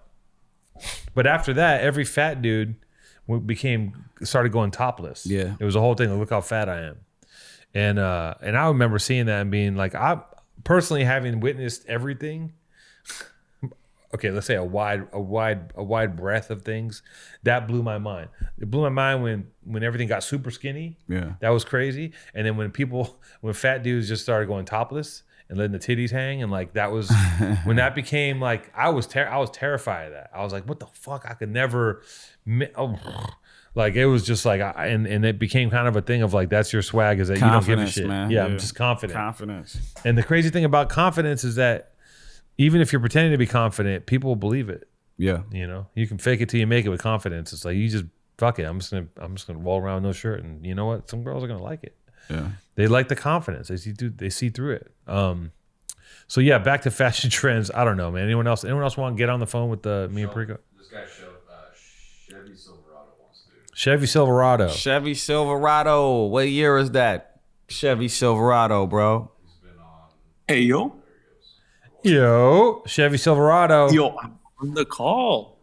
But after that, every fat dude started going topless. Yeah. It was a whole thing. Like, look how fat I am. And I remember seeing that and being like, I personally having witnessed everything okay, let's say a wide breadth of things, that blew my mind. It blew my mind when everything got super skinny. Yeah. That was crazy. And then when fat dudes just started going topless and letting the titties hang, and like that was when that became like I was terrified of that. I was like, what the fuck? I could never. Like it was just like, and it became kind of a thing of like, that's your swag, is that you don't give a shit. Man. Yeah, I'm just confident. Confidence. And the crazy thing about confidence is that even if you're pretending to be confident, people will believe it. Yeah. You know, you can fake it till you make it with confidence. It's like, you just fuck it. I'm just gonna roll around with no shirt, and you know what? Some girls are gonna like it. Yeah. They like the confidence. They see through it. So yeah, back to fashion trends. I don't know, man. Anyone else want to get on the phone with me and Perico? This guy showed Chevy Silverado wants to. Chevy Silverado. Chevy Silverado. What year is that? Chevy Silverado, bro. He's been on. Hey, yo. Yo, Chevy Silverado. Yo, I'm on the call.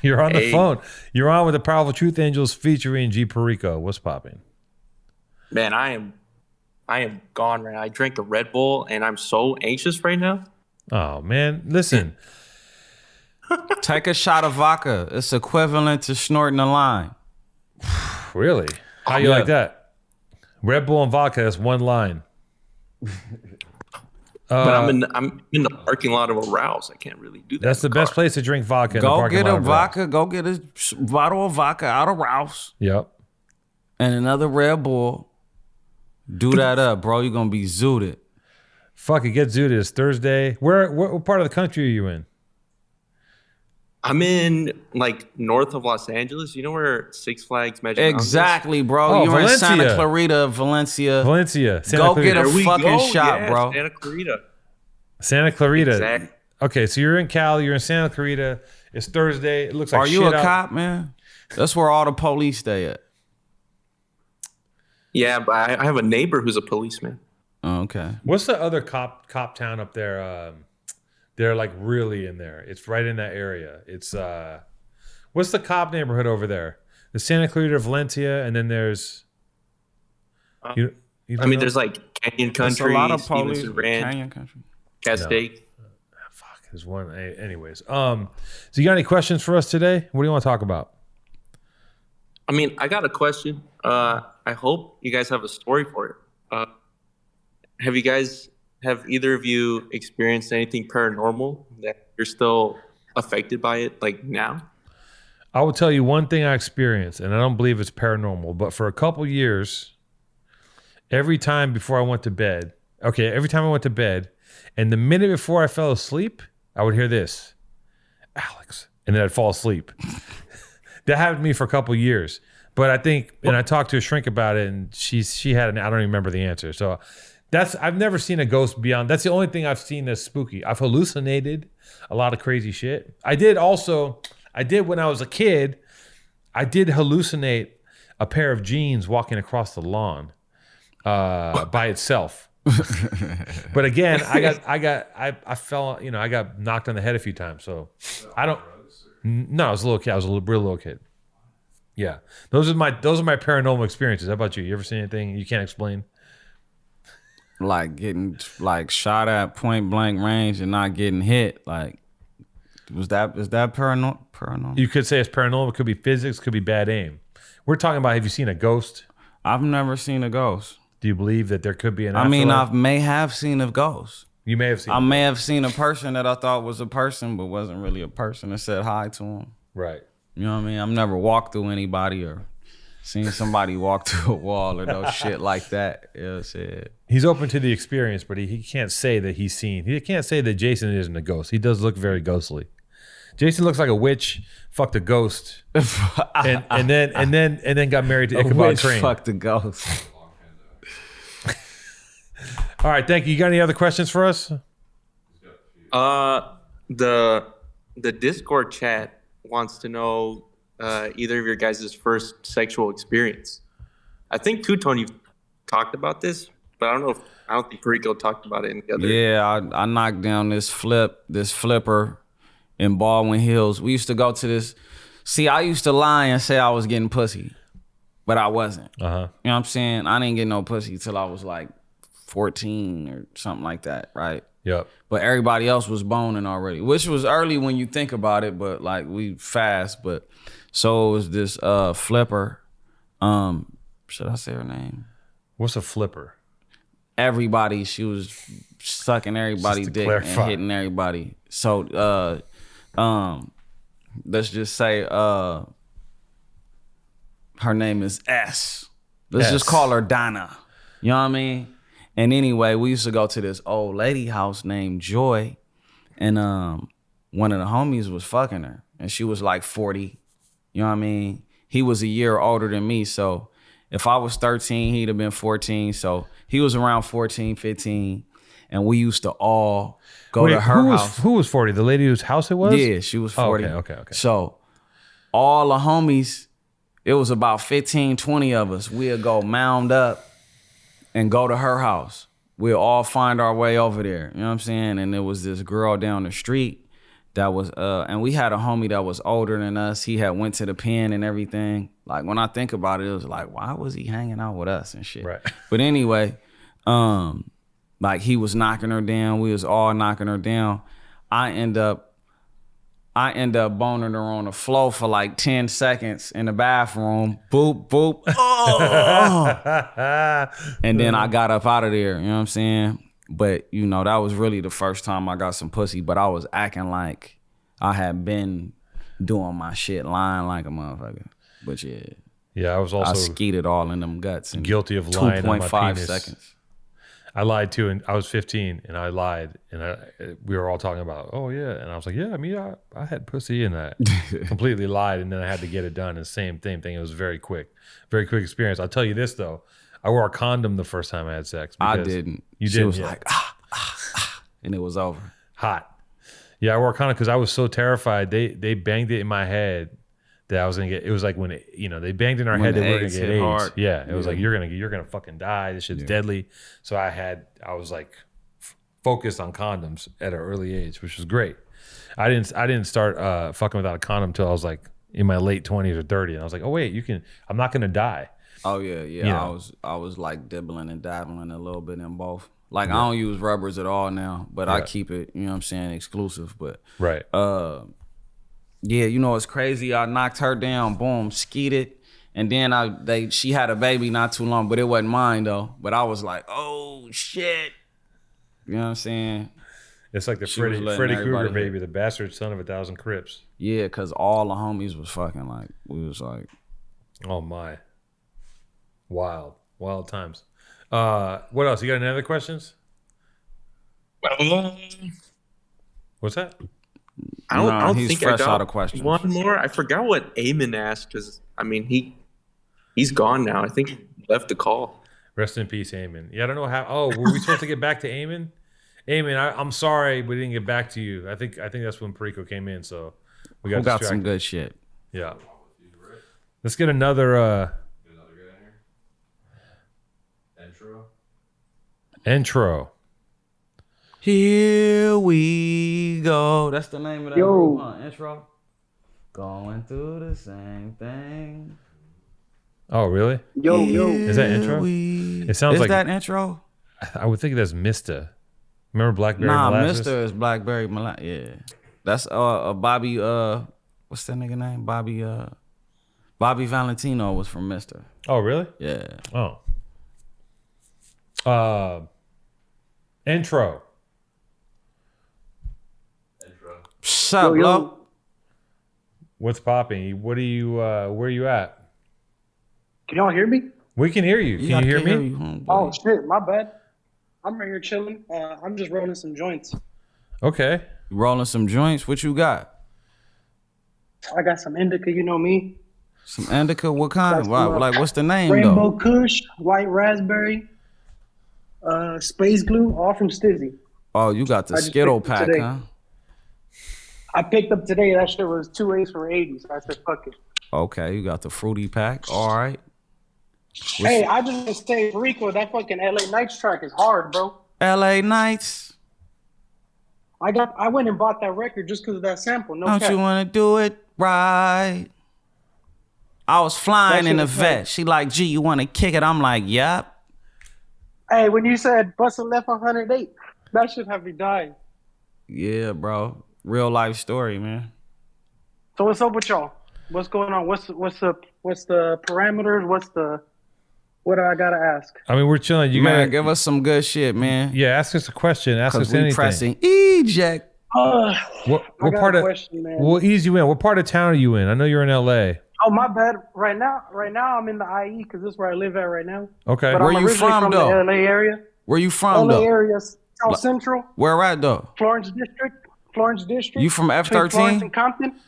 You're on the phone. You're on with the Powerful Truth Angels featuring G Perico. What's popping? Man, I am gone right now. I drank a Red Bull and I'm so anxious right now. Oh man, listen. Take a shot of vodka. It's equivalent to snorting a line. Really? How you like that? Red Bull and vodka. That's one line. But I'm in the parking lot of a Rouse. I can't really do that. That's the best place to drink vodka. In the Go parking get lot a of vodka. Rouse. Go get a bottle of vodka out of Rouse. Yep. And another Red Bull. Do that up, bro. You're gonna be zooted. Fuck it, get zooted. It's Thursday. What part of the country are you in? I'm in like north of Los Angeles. You know where Six Flags Magic Mountain is? Exactly, bro. Oh, You're in Santa Valencia. Clarita, Valencia. Valencia. Santa Go Clarita. get a There we fucking go. shot, Yeah, bro. Santa Clarita. Santa Clarita. Exactly. Okay, so you're in Cali. You're in Santa Clarita. It's Thursday. It looks like Are you shit a out. cop, man? That's where all the police stay at. Yeah, but I have a neighbor who's a policeman. Oh, okay. What's the other cop town up there? They're like really in there. It's right in that area. It's what's the cop neighborhood over there? The Santa Clarita, Valencia, and then there's. You I mean, there's like Canyon There's Country, a lot of police. Stevenson Ranch, Canyon Country. Castaic. fuck. There's one. Anyways, so you got any questions for us today? What do you want to talk about? I mean, I got a question. I hope you guys have a story for it. Have either of you experienced anything paranormal that you're still affected by it, like now? I will tell you one thing I experienced, and I don't believe it's paranormal, but for a couple years, every time I went to bed, and the minute before I fell asleep, I would hear this, Alex, and then I'd fall asleep. That happened to me for a couple years. But I think, and I talked to a shrink about it, and she had I don't even remember the answer. So I've never seen a ghost beyond. That's the only thing I've seen that's spooky. I've hallucinated a lot of crazy shit. I did when I was a kid, I did hallucinate a pair of jeans walking across the lawn by itself. But again, I fell, I got knocked on the head a few times. So no, I was a little kid. I was a real little kid. Yeah. Those are my paranormal experiences. How about you? You ever seen anything you can't explain? Like getting shot at point blank range and not getting hit. Like, is that paranormal? You could say it's paranormal. It could be physics. Could be bad aim. We're talking about, have you seen a ghost? I've never seen a ghost. Do you believe that there could be an I mean, afterlife? I may have seen a ghost. You may have seen. I may have seen a person that I thought was a person, but wasn't really a person, and said hi to him. Right. You know what I mean? I've never walked through anybody or seen somebody walk through a wall or no shit like that. You know what I'm saying? He's open to the experience, but he can't say that he's seen. He can't say that Jason isn't a ghost. He does look very ghostly. Jason looks like a witch, fucked a ghost, and then got married to Ichabod Crane. Fuck the ghost. All right, thank you. You got any other questions for us? The Discord chat wants to know either of your guys' first sexual experience. I think Two-Tone, you've talked about this, but I don't think Perico talked about it in the other. Yeah, I knocked down this flipper in Baldwin Hills. We used to go to this. See, I used to lie and say I was getting pussy, but I wasn't. Uh-huh. You know what I'm saying? I didn't get no pussy till I was like 14 or something like that, right? Yep. But everybody else was boning already, which was early when you think about it, but like we fast. But so it was this flipper. Should I say her name? What's a flipper? Everybody, she was sucking everybody's dick clarify. and hitting everybody. So let's just say her name is S. Let's just call her Donna. You know what I mean? And anyway, we used to go to this old lady house named Joy, and one of the homies was fucking her, and she was like 40. You know what I mean? He was a year older than me, so if I was 13, he'd have been 14. So he was around 14, 15, and we used to all go to her house. Who was 40? The lady whose house it was? Yeah, she was 40. Oh, okay. So all the homies, it was about 15, 20 of us. We'd go mound up and go to her house. We'll all find our way over there. You know what I'm saying? And there was this girl down the street that was, and we had a homie that was older than us. He had went to the pen and everything. Like when I think about it, it was like, why was he hanging out with us and shit? Right. But anyway, like he was knocking her down. We was all knocking her down. I end up boning her on the floor for like 10 seconds in the bathroom. Boop, boop. Oh. And then I got up out of there. You know what I'm saying? But, you know, that was really the first time I got some pussy. But I was acting like I had been doing my shit, lying like a motherfucker. But yeah. Yeah, I was also I skeeted all in them guts. In guilty of lying on my 2.5 penis. seconds. I lied too, and I was 15, and I lied, and we were all talking about, oh yeah, and I was like, yeah, I mean, I had pussy, and I completely lied, and then I had to get it done. And same thing. It was very quick experience. I'll tell you this though, I wore a condom the first time I had sex. I didn't. You she didn't? was Yeah. like, and it was over. Hot. Yeah, I wore a condom because I was so terrified. They banged it in my head that I was gonna get. It was like when it, they banged in our head that we were gonna get AIDS. Hard. Yeah, it was like you're gonna fucking die. This shit's deadly. So I was like focused on condoms at an early age, which was great. I didn't start fucking without a condom until I was like in my late 20s or 30, and I was like, oh wait, I'm not gonna die. Oh yeah. You know? I was like dibbling and dabbling a little bit in both. Like I don't use rubbers at all now, but I keep it, you know what I'm saying, exclusive. But right. Yeah, you know it's crazy. I knocked her down, boom, skeeted, and then she had a baby not too long, but it wasn't mine though. But I was like, oh shit, you know what I'm saying? It's like the She was Freddie letting Krueger everybody baby, the bastard son of 1,000 Crips. Yeah, cause all the homies was fucking like we was like, Oh my, wild times. What else? You got any other questions? What's that? I don't he's think fresh I got out of questions. one more. I forgot what Eamon asked because I mean he's gone now. I think he left the call. Rest in peace, Eamon. Yeah, I don't know how. Oh, were we supposed to get back to Eamon? Eamon, I'm sorry we didn't get back to you. I think that's when Perico came in, so we got got distracted. some good shit. Yeah. Let's get another Another guy in here. intro. Here we go. That's the name of that Yo. group, huh? Intro. Going through the same thing. Oh, really? Yo. Is that intro? It sounds Is like that intro? I would think that's Mista. Remember Blackberry Nah, Molasses? Mr. is Blackberry Molasses. Yeah. That's Bobby what's that nigga name? Bobby Valentino was from Mr. Oh, really? Yeah. Oh. Intro. Shut up, Yo. bro. What's popping? What are you? Where are you at? Can y'all hear me? We can hear you. Can you hear me? Oh shit, my bad. I'm right here chilling. I'm just rolling some joints. Okay. Rolling some joints. What you got? I got some indica, you know me. Some indica. What kind? That's some, Like what's the name Rainbow though? Kush, white raspberry, space glue, all from Stizzy. Oh, you got the I just Skittle picked it pack, today. huh? I picked up today. That shit was 2 A's for 80, so I said fuck it. Okay, you got the fruity pack. All right. Hey, I just want to say, Perico, that fucking LA Nights track is hard, bro. LA Nights. I went and bought that record just because of that sample. No Don't cap. you want to do it right? I was flying That in a shit is vet. hard. She like, gee, you want to kick it? I'm like, yep. Hey, when you said busting left 108, that should have me dying. Yeah, bro. Real life story, man. So what's up with y'all? What's going on? What's the parameters? What do I gotta ask? I mean, we're chilling. You Man, gotta give us some good shit, man. Yeah, ask us a question. Ask us Cause we anything. pressing eject. What I got part a of? question, man. We'll ease you in. What part of town are you in? I know you're in LA. Oh, my bad. Right now I'm in the IE because this is where I live at right now. Okay. But Where I'm you originally from, from though? the LA area. Where you from, LA though? area, South Central, Where at, though? Florence District. You from between F13? Florence and Compton.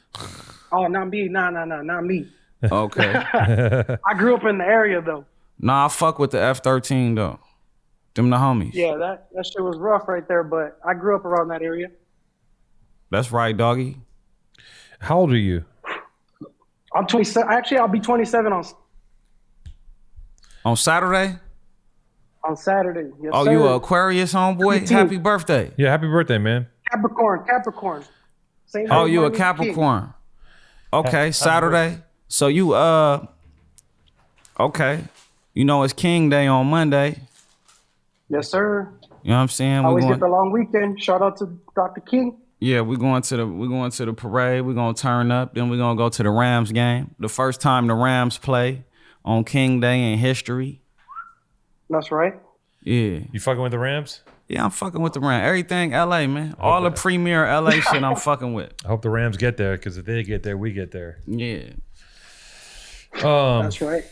Oh, not me. Nah, not me. Okay. I grew up in the area though. Nah, I fuck with the F13 though. Them the homies. Yeah, that shit was rough right there, but I grew up around that area. That's right, doggy. How old are you? I'm 27. Actually, I'll be 27 On Saturday? on Saturday. Yes, Oh, sir. you a Aquarius homeboy? 18. Happy birthday. Yeah, happy birthday, man. Capricorn. Same Oh, day you a Martin Luther King. Capricorn. Okay, Saturday. So you okay. You know it's King Day on Monday. Yes, sir. You know what I'm saying? Always get the long weekend. Shout out to Dr. King. Yeah, we're going to the parade. We're gonna turn up. Then we're gonna go to the Rams game. The first time the Rams play on King Day in history. That's right. Yeah. You fucking with the Rams? Yeah, I'm fucking with the Rams. Everything LA, man. All the premier LA shit I'm fucking with. I hope the Rams get there because if they get there, we get there. Yeah. That's right.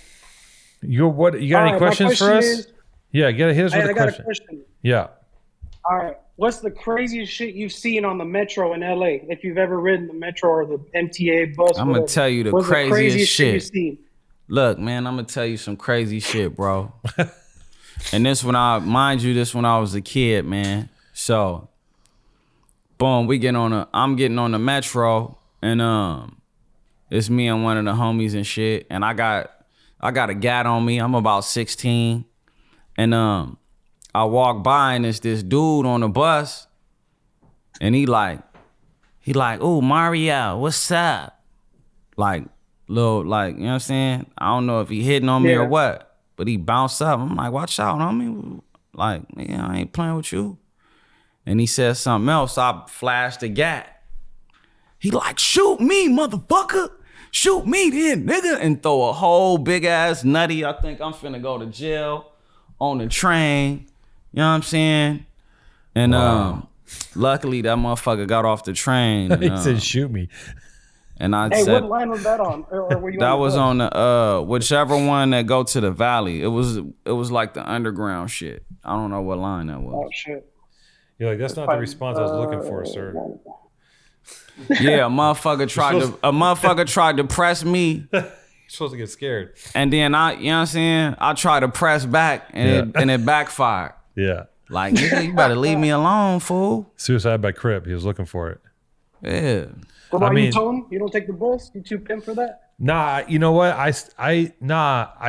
You got any All right, my questions for question us? is- Yeah, hit us with I a got question. a question. Yeah. All right. What's the craziest shit you've seen on the metro in LA? If you've ever ridden the metro or the MTA bus. I'm gonna tell you the What's craziest shit. you've seen? Look, man, I'm gonna tell you some crazy shit, bro. And this when I was a kid, man. So, boom, I'm getting on the metro, and it's me and one of the homies and shit, and I got a gat on me. I'm about 16, and I walk by and it's this dude on the bus, and he like, "Ooh, Mario, what's up?" Like, little, like, you know what I'm saying? I don't know if he hitting on me or what, but he bounced up. I'm like, watch out, homie. Like, yeah, I ain't playing with you. And he said something else. I flashed a gat. He like, shoot me, motherfucker. Shoot me then, nigga. And throw a whole big ass nutty. I think I'm finna go to jail on the train. You know what I'm saying? And luckily that motherfucker got off the train. And, He said, shoot me. And I Hey, said, what line was that on? Or were you that on was the bus? on the whichever one that go to the valley. It was like the underground shit. I don't know what line that was. Oh shit. You're like, that's not the response I was looking for, sir. Yeah, a motherfucker tried to press me. You're supposed to get scared. And then you know what I'm saying? I tried to press back and it backfired. Yeah. Like, nigga, you better leave me alone, fool. Suicide by Crip. He was looking for it. Yeah. What about I mean- you, Tone? You don't take the bus? You too pimp for that? Nah, you know what? I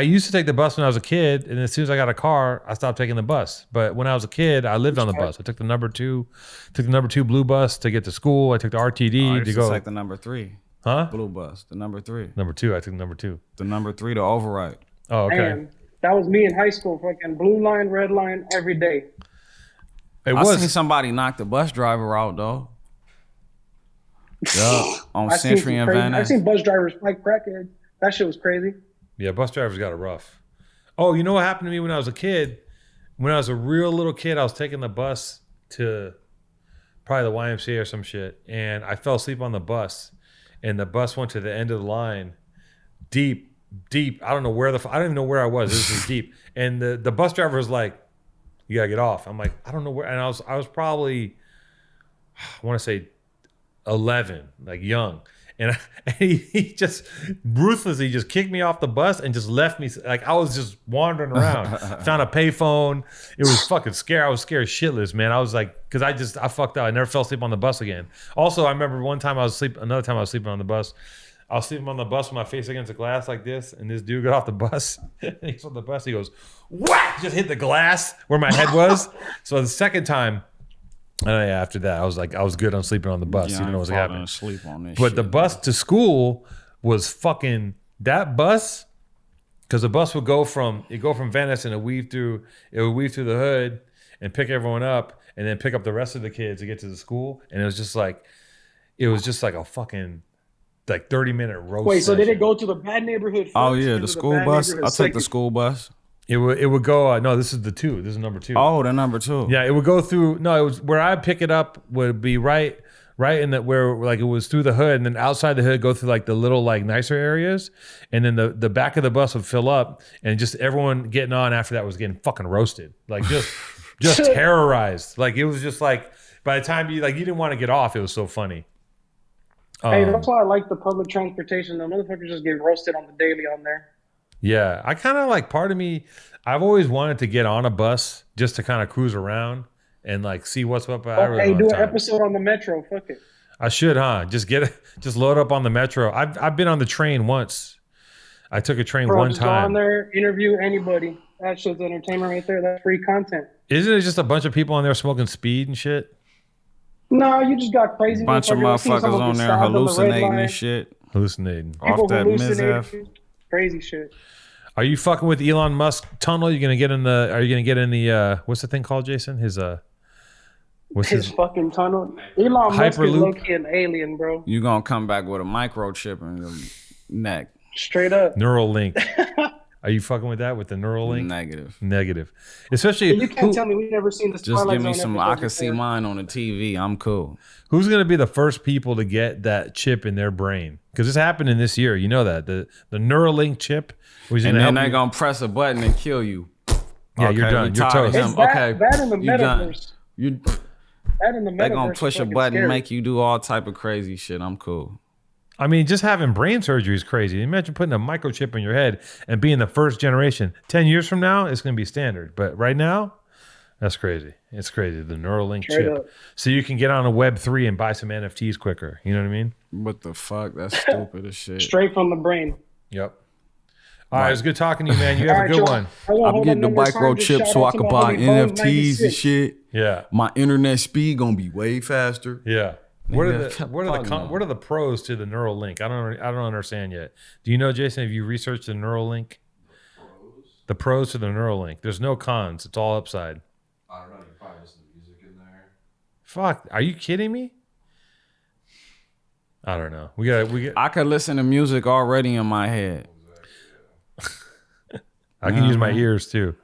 used to take the bus when I was a kid, and as soon as I got a car, I stopped taking the bus. But when I was a kid, I lived on the bus. I took the number two blue bus to get to school. I took the RTD to go. Like the number 3. Huh? Blue bus, the number 3. Number 2. I took number 2. The number 3 to override. Oh, okay. Man, that was me in high school. Fucking blue line, red line, every day. I seen somebody knock the bus driver out though. Yeah, on I seen Century some and crazy- Van I Ness. seen bus drivers like crackheads. That shit was crazy. Yeah, bus drivers got it rough. Oh, you know what happened to me when I was a kid? When I was a real little kid, I was taking the bus to probably the YMCA or some shit, and I fell asleep on the bus, and the bus went to the end of the line, deep. I don't know where I don't even know where I was. It was just deep, and the bus driver was like, "You gotta get off." I'm like, I don't know where, and I was probably, I want to say 11, like young. And he just ruthlessly just kicked me off the bus and just left me. Like, I was just wandering around. Found a payphone. It was fucking scary. I was scared shitless, man. I was like, because I fucked up. I never fell asleep on the bus again. Also, I remember another time I was sleeping on the bus. I was sleeping on the bus with my face against the glass like this. And this dude got off the bus. And he's on the bus. He goes, whack! Just hit the glass where my head was. So the second time, after that, I was like, I was good on sleeping on the bus. Yeah, You don't know what's happening. Sleep on this But shit, the bus to school was fucking, that bus because the bus would go from Venice and it would weave through the hood and pick everyone up and then pick up the rest of the kids to get to the school. And it was just like a fucking like 30-minute roast. Wait, so session. did it go to the bad neighborhood first? Oh yeah, or the to school bad bus. neighborhood I'll take second? the school bus. It would go. No, this is the 2. This is number 2. Oh, the number 2. Yeah, it would go through. No, it was where I pick it up would be right in that where like it was through the hood, and then outside the hood go through like the little like nicer areas, and then the back of the bus would fill up, and just everyone getting on after that was getting fucking roasted, like just terrorized. Like it was just like by the time you didn't want to get off, it was so funny. Hey, that's why I like the public transportation. The motherfuckers just get roasted on the daily on there. Yeah, I kind of like part of me. I've always wanted to get on a bus just to kind of cruise around and like see what's up. Hey, do an episode on the metro. Fuck it. I should, huh? Just load up on the metro. I've been on the train once. I took a train one Just go time. on there, interview anybody. That shit's entertainment right there. That's free content. Isn't it just a bunch of people on there smoking speed and shit? No, you just got crazy. Bunch of motherfuckers on there hallucinating and shit. Hallucinating. Off that mizaf. Crazy shit. Are you fucking with Elon Musk tunnel? Are you gonna get in the what's the thing called, Jason? His fucking tunnel. Elon Musk is Hyperloop? low-key an alien, bro. You gonna come back with a microchip in your neck. Straight up. Neuralink. Are you fucking with that with the Neuralink? Negative. Especially You can't tell me we've never seen this. Just Twilight give me Zone some. episode I can see before. mine on the TV. I'm cool. who's gonna be the first people to get that chip in their brain? Because this happened in this year. You know that the Neuralink chip. Was And gonna then help they you- gonna press a button and kill you. Yeah, you're Okay, done. we You're tired of toast. him. It's that, Okay, that in the you done. metaverse. You. That in the metaverse. They gonna is push a fucking button, scary. make you do all type of crazy shit. I'm cool. I mean, just having brain surgery is crazy. Imagine putting a microchip in your head and being the first generation. 10 years from now, it's going to be standard. But right now, that's crazy. It's crazy. The Neuralink Straight chip. up. So you can get on a Web3 and buy some NFTs quicker. You know what I mean? What the fuck? That's stupid as shit. Straight from the brain. Yep. All right. It was good talking to you, man. You have All a right, good y'all. one. I'm getting the microchip so I can buy NFTs and shit. Yeah. My internet speed gonna be way faster. Yeah. Nigga, What are the pros to the Neuralink? I don't understand yet. Do you know, Jason? Have you researched the Neuralink? The pros to the Neuralink. There's no cons. It's all upside. I don't know. You probably listen to music in there. Fuck. Are you kidding me? I don't know. I could listen to music already in my head. I can use my ears too.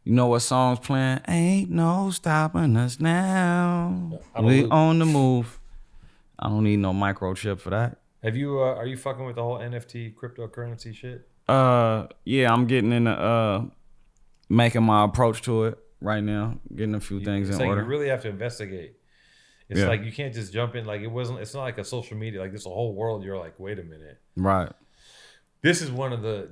You know what song's playing? Ain't no stopping us now. We on the move. I don't need no microchip for that. Have you? Are you fucking with the whole NFT cryptocurrency shit? Yeah, I'm getting into making my approach to it right now. Getting a few things It's in like order. you really have to investigate. It's Yeah. like you can't just jump in. Like it's not like a social media. Like there's a whole world. You're like, wait a minute. Right. This is one of the.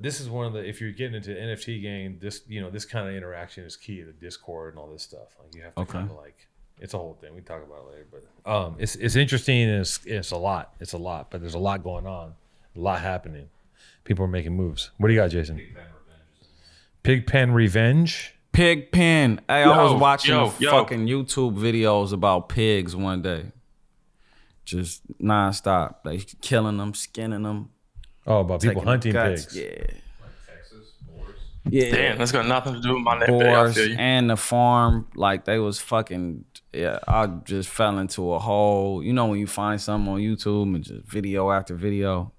If you're getting into NFT game, this kind of interaction is key. The Discord and all this stuff. Like you have to kind of like. It's a whole thing. We can talk about it later, but it's interesting and it's a lot. It's a lot, but there's a lot going on, a lot happening. People are making moves. What do you got, Jason? Pigpen Revenge. Pigpen. Hey, I was watching fucking YouTube videos about pigs one day. Just nonstop. They killing them, skinning them. Oh, about people taking the hunting guts. pigs. Yeah. Texas, boars. Yeah. Damn, that's got nothing to do with my nephew. I Boars feel you. and the farm, like they was fucking. Yeah, I just fell into a hole. You know when you find something on YouTube and just video after video,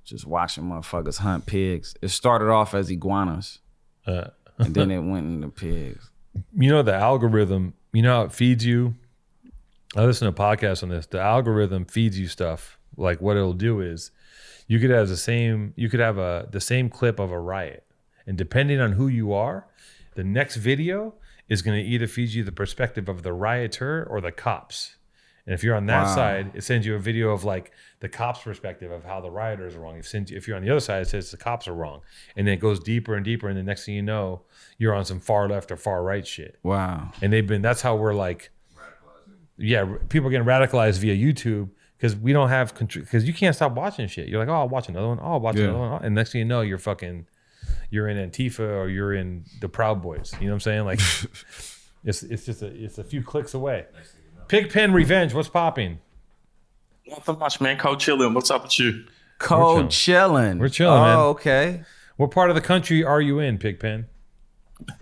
just watching motherfuckers hunt pigs. It started off as iguanas, and then it went into pigs. You know the algorithm. You know how it feeds you. I listen to a podcast on this. The algorithm feeds you stuff. Like what it'll do is, you could have the same clip of a riot, and depending on who you are, the next video is going to either feed you the perspective of the rioter or the cops. And if you're on that side, it sends you a video of like the cops' perspective of how the rioters are wrong. If you're on the other side, it says the cops are wrong. And then it goes deeper and deeper. And the next thing you know, you're on some far left or far right shit. Wow. And that's how we're like, yeah, people are getting radicalized via YouTube because we don't have control, because you can't stop watching shit. You're like, oh, I'll watch another one. Oh, I'll watch another one. And next thing you know, you're in Antifa or you're in the Proud Boys. You know what I'm saying? Like, it's a few clicks away. Pigpen Revenge. What's popping? Nothing much, man. Cold chilling. What's up with you? Cold chilling. We're chilling, man. Oh, okay. What part of the country are you in, Pigpen?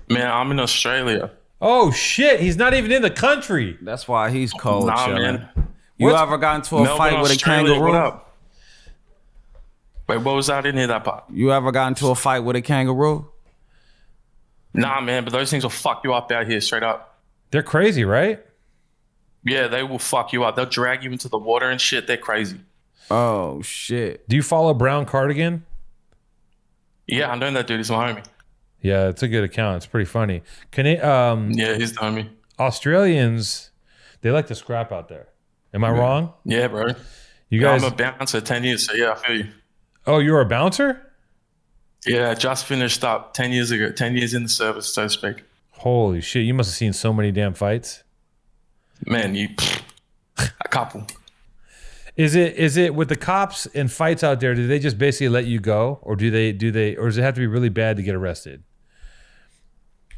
Man, I'm in Australia. Oh shit, he's not even in the country. That's why he's cold, Nah, chilling. man. You What's- ever got into a Melbourne, fight with a Australia, kangaroo? What up? Wait, what was that? I didn't hear that part. You ever got into a fight with a kangaroo? Nah, man, but those things will fuck you up out here, straight up. They're crazy, right? Yeah, they will fuck you up. They'll drag you into the water and shit. They're crazy. Oh shit. Do you follow Brown Cardigan? Yeah, I know that dude. He's my homie. Yeah, it's a good account. It's pretty funny. Yeah, he's the homie. Australians, they like to scrap out there. Am I wrong? Yeah, bro. You Yeah, guys. I'm a bouncer 10 years, so yeah, I feel you. Oh, you're a bouncer? Yeah, I just finished up 10 years ago. 10 years in the service, so to speak. Holy shit! You must have seen so many damn fights. Man, a couple. Is it with the cops and fights out there? Do they just basically let you go, or do they, or does it have to be really bad to get arrested?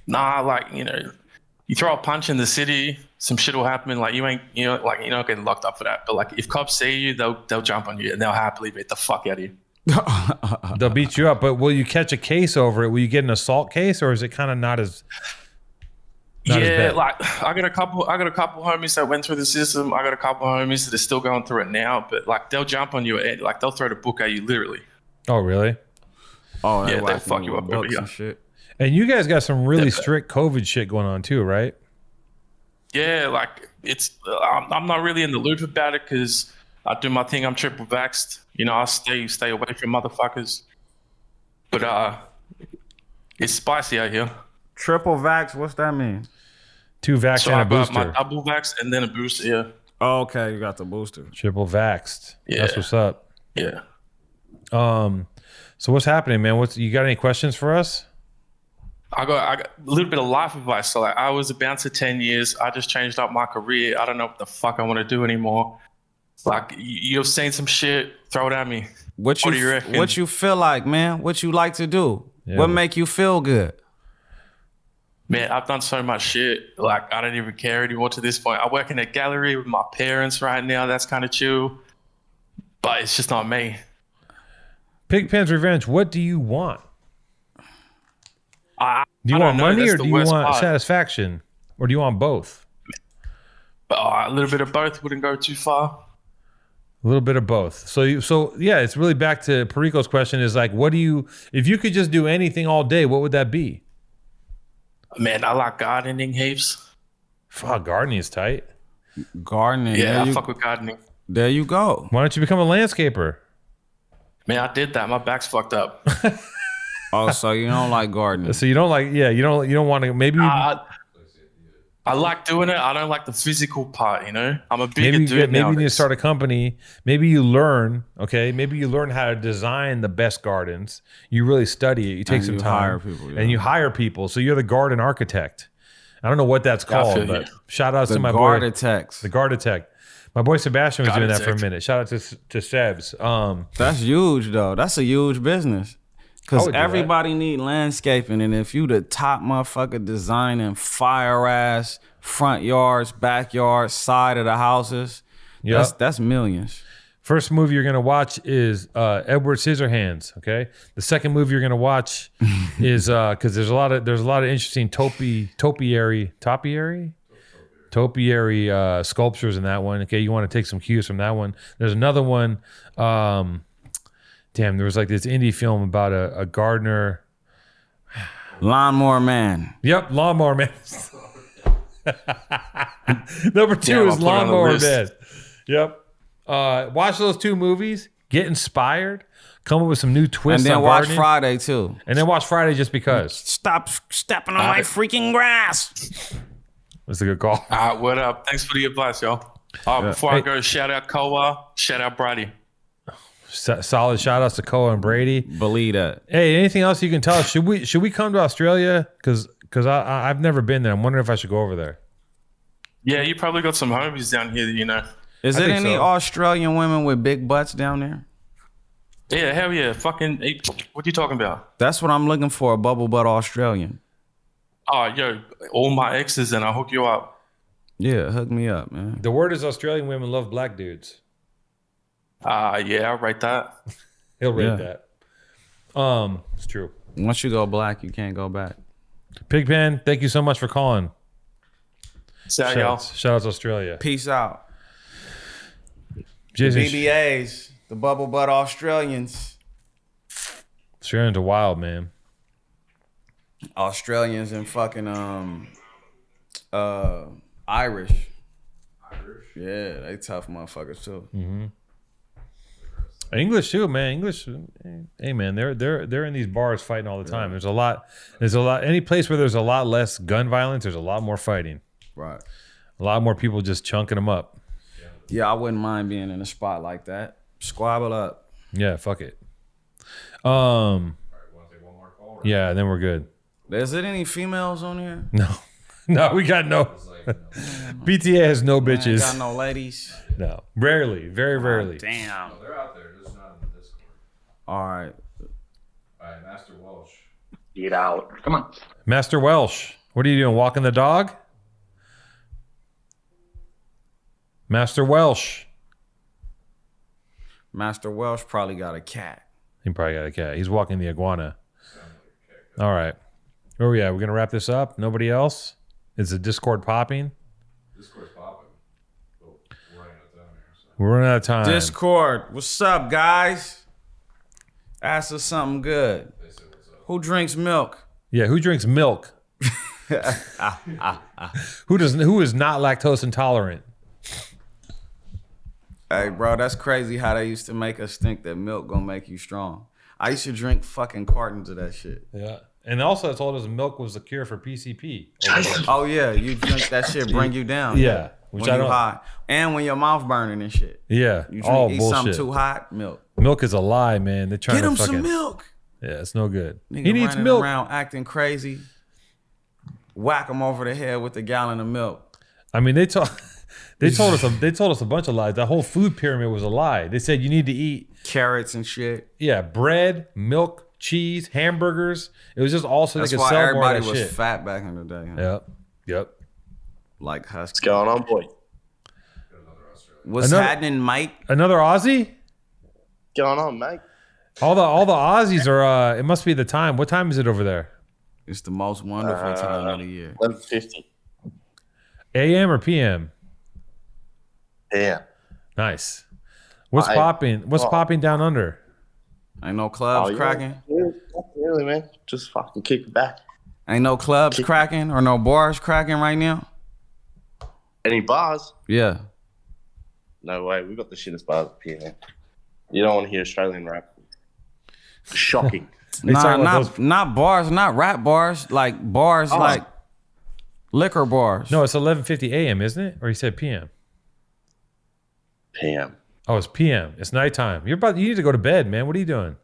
Nah, like, you throw a punch in the city, some shit will happen. Like you're not getting locked up for that. But like if cops see you, they'll jump on you and they'll happily beat the fuck out of you. They'll beat you up, but will you catch a case over it? Will you get an assault case, or is it kind of not as as bad? Like I got a couple homies that went through the system. I got a couple homies that are still going through it now. But like they'll jump on you and like they'll throw the book at you literally. Oh, really? Oh, Yeah, they'll fuck you up over here. and shit. And you guys got some really strict COVID shit going on too, right? Yeah, like it's. I'm not really in the loop about it because I do my thing. I'm triple vaxxed. I stay away from motherfuckers. But it's spicy out here. Triple vax, what's that mean? 2 vax So and I a got my booster. double vax and then a booster. Yeah, Oh, okay, you got the booster. Triple vaxxed. Yeah. That's what's up. yeah. So what's happening, man? You got any questions for us? I got a little bit of life advice. So like I was a bouncer 10 years. I just changed up my career. I don't know what the fuck I want to do anymore. Like you've seen some shit, throw it at me. What do you reckon? What you feel like, man? What you like to do? Yeah. What make you feel good? Man, I've done so much shit. Like I don't even care anymore to this point. I work in a gallery with my parents right now. That's kind of chill. But it's just not me. Pigpen's Revenge, what do you want? Do you I want don't know. money That's or the do you worst want part. satisfaction? Or do you want both? But a little bit of both wouldn't go too far. A little bit of both. So yeah, it's really back to Perico's question is like, if you could just do anything all day, what would that be? Man, I like gardening heaps. Fuck, gardening is tight. Gardening. Yeah, I fuck with gardening. There you go. Why don't you become a landscaper? Man, I did that. My back's fucked up. Oh, so you don't like gardening? So you don't like, you don't want to, maybe I like doing it. I don't like the physical part, I'm a bigger maybe you dude need to nowadays. start a company. Maybe you learn, okay? Maybe you learn how to design the best gardens. You really study it. You take And some you time hire people, yeah. and you hire people. So you're the garden architect. I don't know what that's called, feel but you. shout outs The to my boy, Gardetex. the Gardetex. My boy Sebastian was doing that for a Gardetex. minute. Shout out to Sebs. That's huge, though. That's a huge business. I Because would do everybody need landscaping. And if you the top motherfucker designing fire ass front yards, backyards, side of the houses, Yep. that's millions. First movie you're gonna watch is Edward Scissorhands. Okay. The second movie you're gonna watch is because there's a lot of interesting topiary sculptures in that one. Okay, you want to take some cues from that one. There's another one. Damn, there was like this indie film about a gardener. Lawnmower Man. Yep, Lawnmower Man. Number 2 Yeah, is I'll put it on the Lawnmower list. Man. Yep. Watch those 2 movies. Get inspired. Come up with some new twists. And then on watch gardening, Friday, too. And then watch Friday just because. Stop stepping on my freaking grass. That's a good call. All right, what up? Thanks for the advice, y'all. Before Hey. I go, shout out Koa, shout out Brady. Solid shout outs to Koa and Brady. Believe that. Hey, anything else you can tell us? Should we come to Australia? Because I've never been there. I'm wondering if I should go over there. Yeah, you probably got some homies down here, Is I there think any so. Australian women with big butts down there? Yeah, hell yeah. Fucking, what are you talking about? That's what I'm looking for, a bubble butt Australian. Oh, yo, all my exes and I'll hook you up. Yeah, hook me up, man. The word is Australian women love black dudes. Yeah, I'll write that. He'll rate Yeah. that. It's true. Once you go black, you can't go back. Pigpen, thank you so much for calling. Shout y'all. Shout out to Australia. Peace out. Jason, BBAs, the bubble butt Australians. Australians are wild, man. Australians and fucking Irish. Yeah, they tough motherfuckers too. Mm-hmm. English too, man. English, hey man, they're in these bars fighting all the time. There's a lot. Any place where there's a lot less gun violence, there's a lot more fighting. Right. A lot more people just chunking them up. Yeah, I wouldn't mind being in a spot like that. Squabble up. Yeah, fuck it. Yeah, then we're good. Is there any females on here? No, we got no. BTA has no bitches. Got no ladies. No, rarely, very rarely. Damn. No, they're out there, just not in the Discord. All right. All right, Master Welsh. Get out. Come on. Master Welsh, what are you doing? Walking the dog? Master Welsh. Master Welsh probably got a cat. He probably got a cat. He's walking the iguana. All right. Where are we at? We're going to wrap this up? Nobody else? Is the Discord popping? Discord's popping. Oh, we're running out of time here. So. We're running out of time. Discord. What's up, guys? Ask us something good. Who drinks milk? Yeah, who drinks milk? Who is not lactose intolerant? Hey, bro, that's crazy how they used to make us think that milk gonna make you strong. I used to drink fucking cartons of that shit. Yeah. And also it told us milk was the cure for PCP. Oh yeah, you drink that shit, bring you down. Yeah. Which when I you don't. hot. And when your mouth burning and shit. Yeah. You all eat bullshit. something too hot, milk. Milk is a lie, man. They're trying Get to him fucking. some milk. Yeah, it's no good. Nigga He needs running milk. around acting crazy. Whack him over the head with a gallon of milk. I mean, they told us a bunch of lies. That whole food pyramid was a lie. They said you need to eat carrots and shit. Yeah, bread, milk, cheese, hamburgers. It was just all so That's they could why sell more everybody of that was shit. fat back in the day. Huh? Yep. Like Husky. What's going on, boy? What's happening, Mike? Another Aussie? Going on, mate? All the Aussies are. It must be the time. What time is it over there? It's the most wonderful time of the year. 11:50 AM or PM? PM. Nice. What's popping? What's popping down under? Ain't no clubs cracking. Not really, man. Just fucking kick it back. Ain't no clubs cracking or no bars cracking right now. Any bars? Yeah. No way. We got the shittest bars up here, man. You don't want to hear Australian rap. Shocking. Not bars, not rap bars, like bars like liquor bars. No, it's 11:50 AM, isn't it? Or you said PM? PM. Oh, it's PM. It's nighttime. You need to go to bed, man. What are you doing?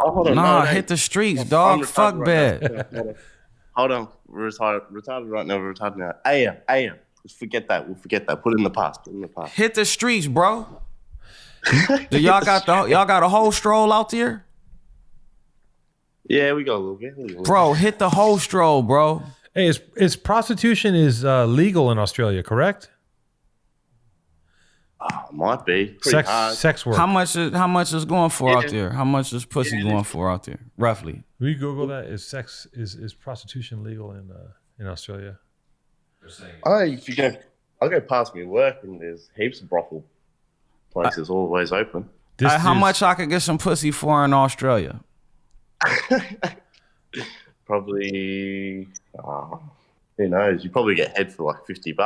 Oh, hold on. Nah, no, hit the streets, dog. Fuck right bed. Hold on. We're retarded right now. We're retarded now. AM. Let's forget that. We'll forget that. Put it in the past. Hit the streets, bro. Do y'all got a whole stroll out there? Yeah, we got a little bit. Bro, hit the whole stroll, bro. Hey, is prostitution legal in Australia, correct? Might be. Pretty hard. Sex work. How much is going for out there? How much is pussy going for out there, roughly? Will you Google that? Is prostitution legal in Australia? If you go, I'll go past me work and there's heaps of brothel places always open. How much I could get some pussy for in Australia? Probably, who knows? You probably get head for like $50.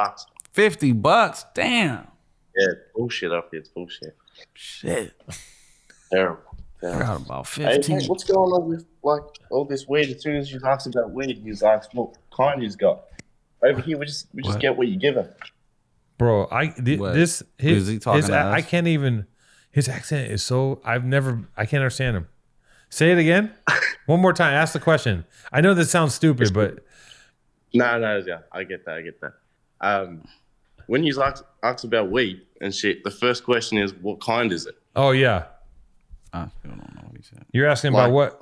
$50? Damn. Yeah, bullshit up here. It's bullshit. Shit. Terrible. I got about 15. Hey, mate, what's going on with like all this weed? As soon as you ask about weed, you ask what kind you've got. Over here, we just get what you give us. Bro, Is he talking to us? I can't even. His accent is so. I can't understand him. Say it again. One more time. Ask the question. I know this sounds stupid, but No, yeah, I get that. When you ask about weed and shit, the first question is, what kind is it? oh yeah, I still don't know what he said. you're asking about what?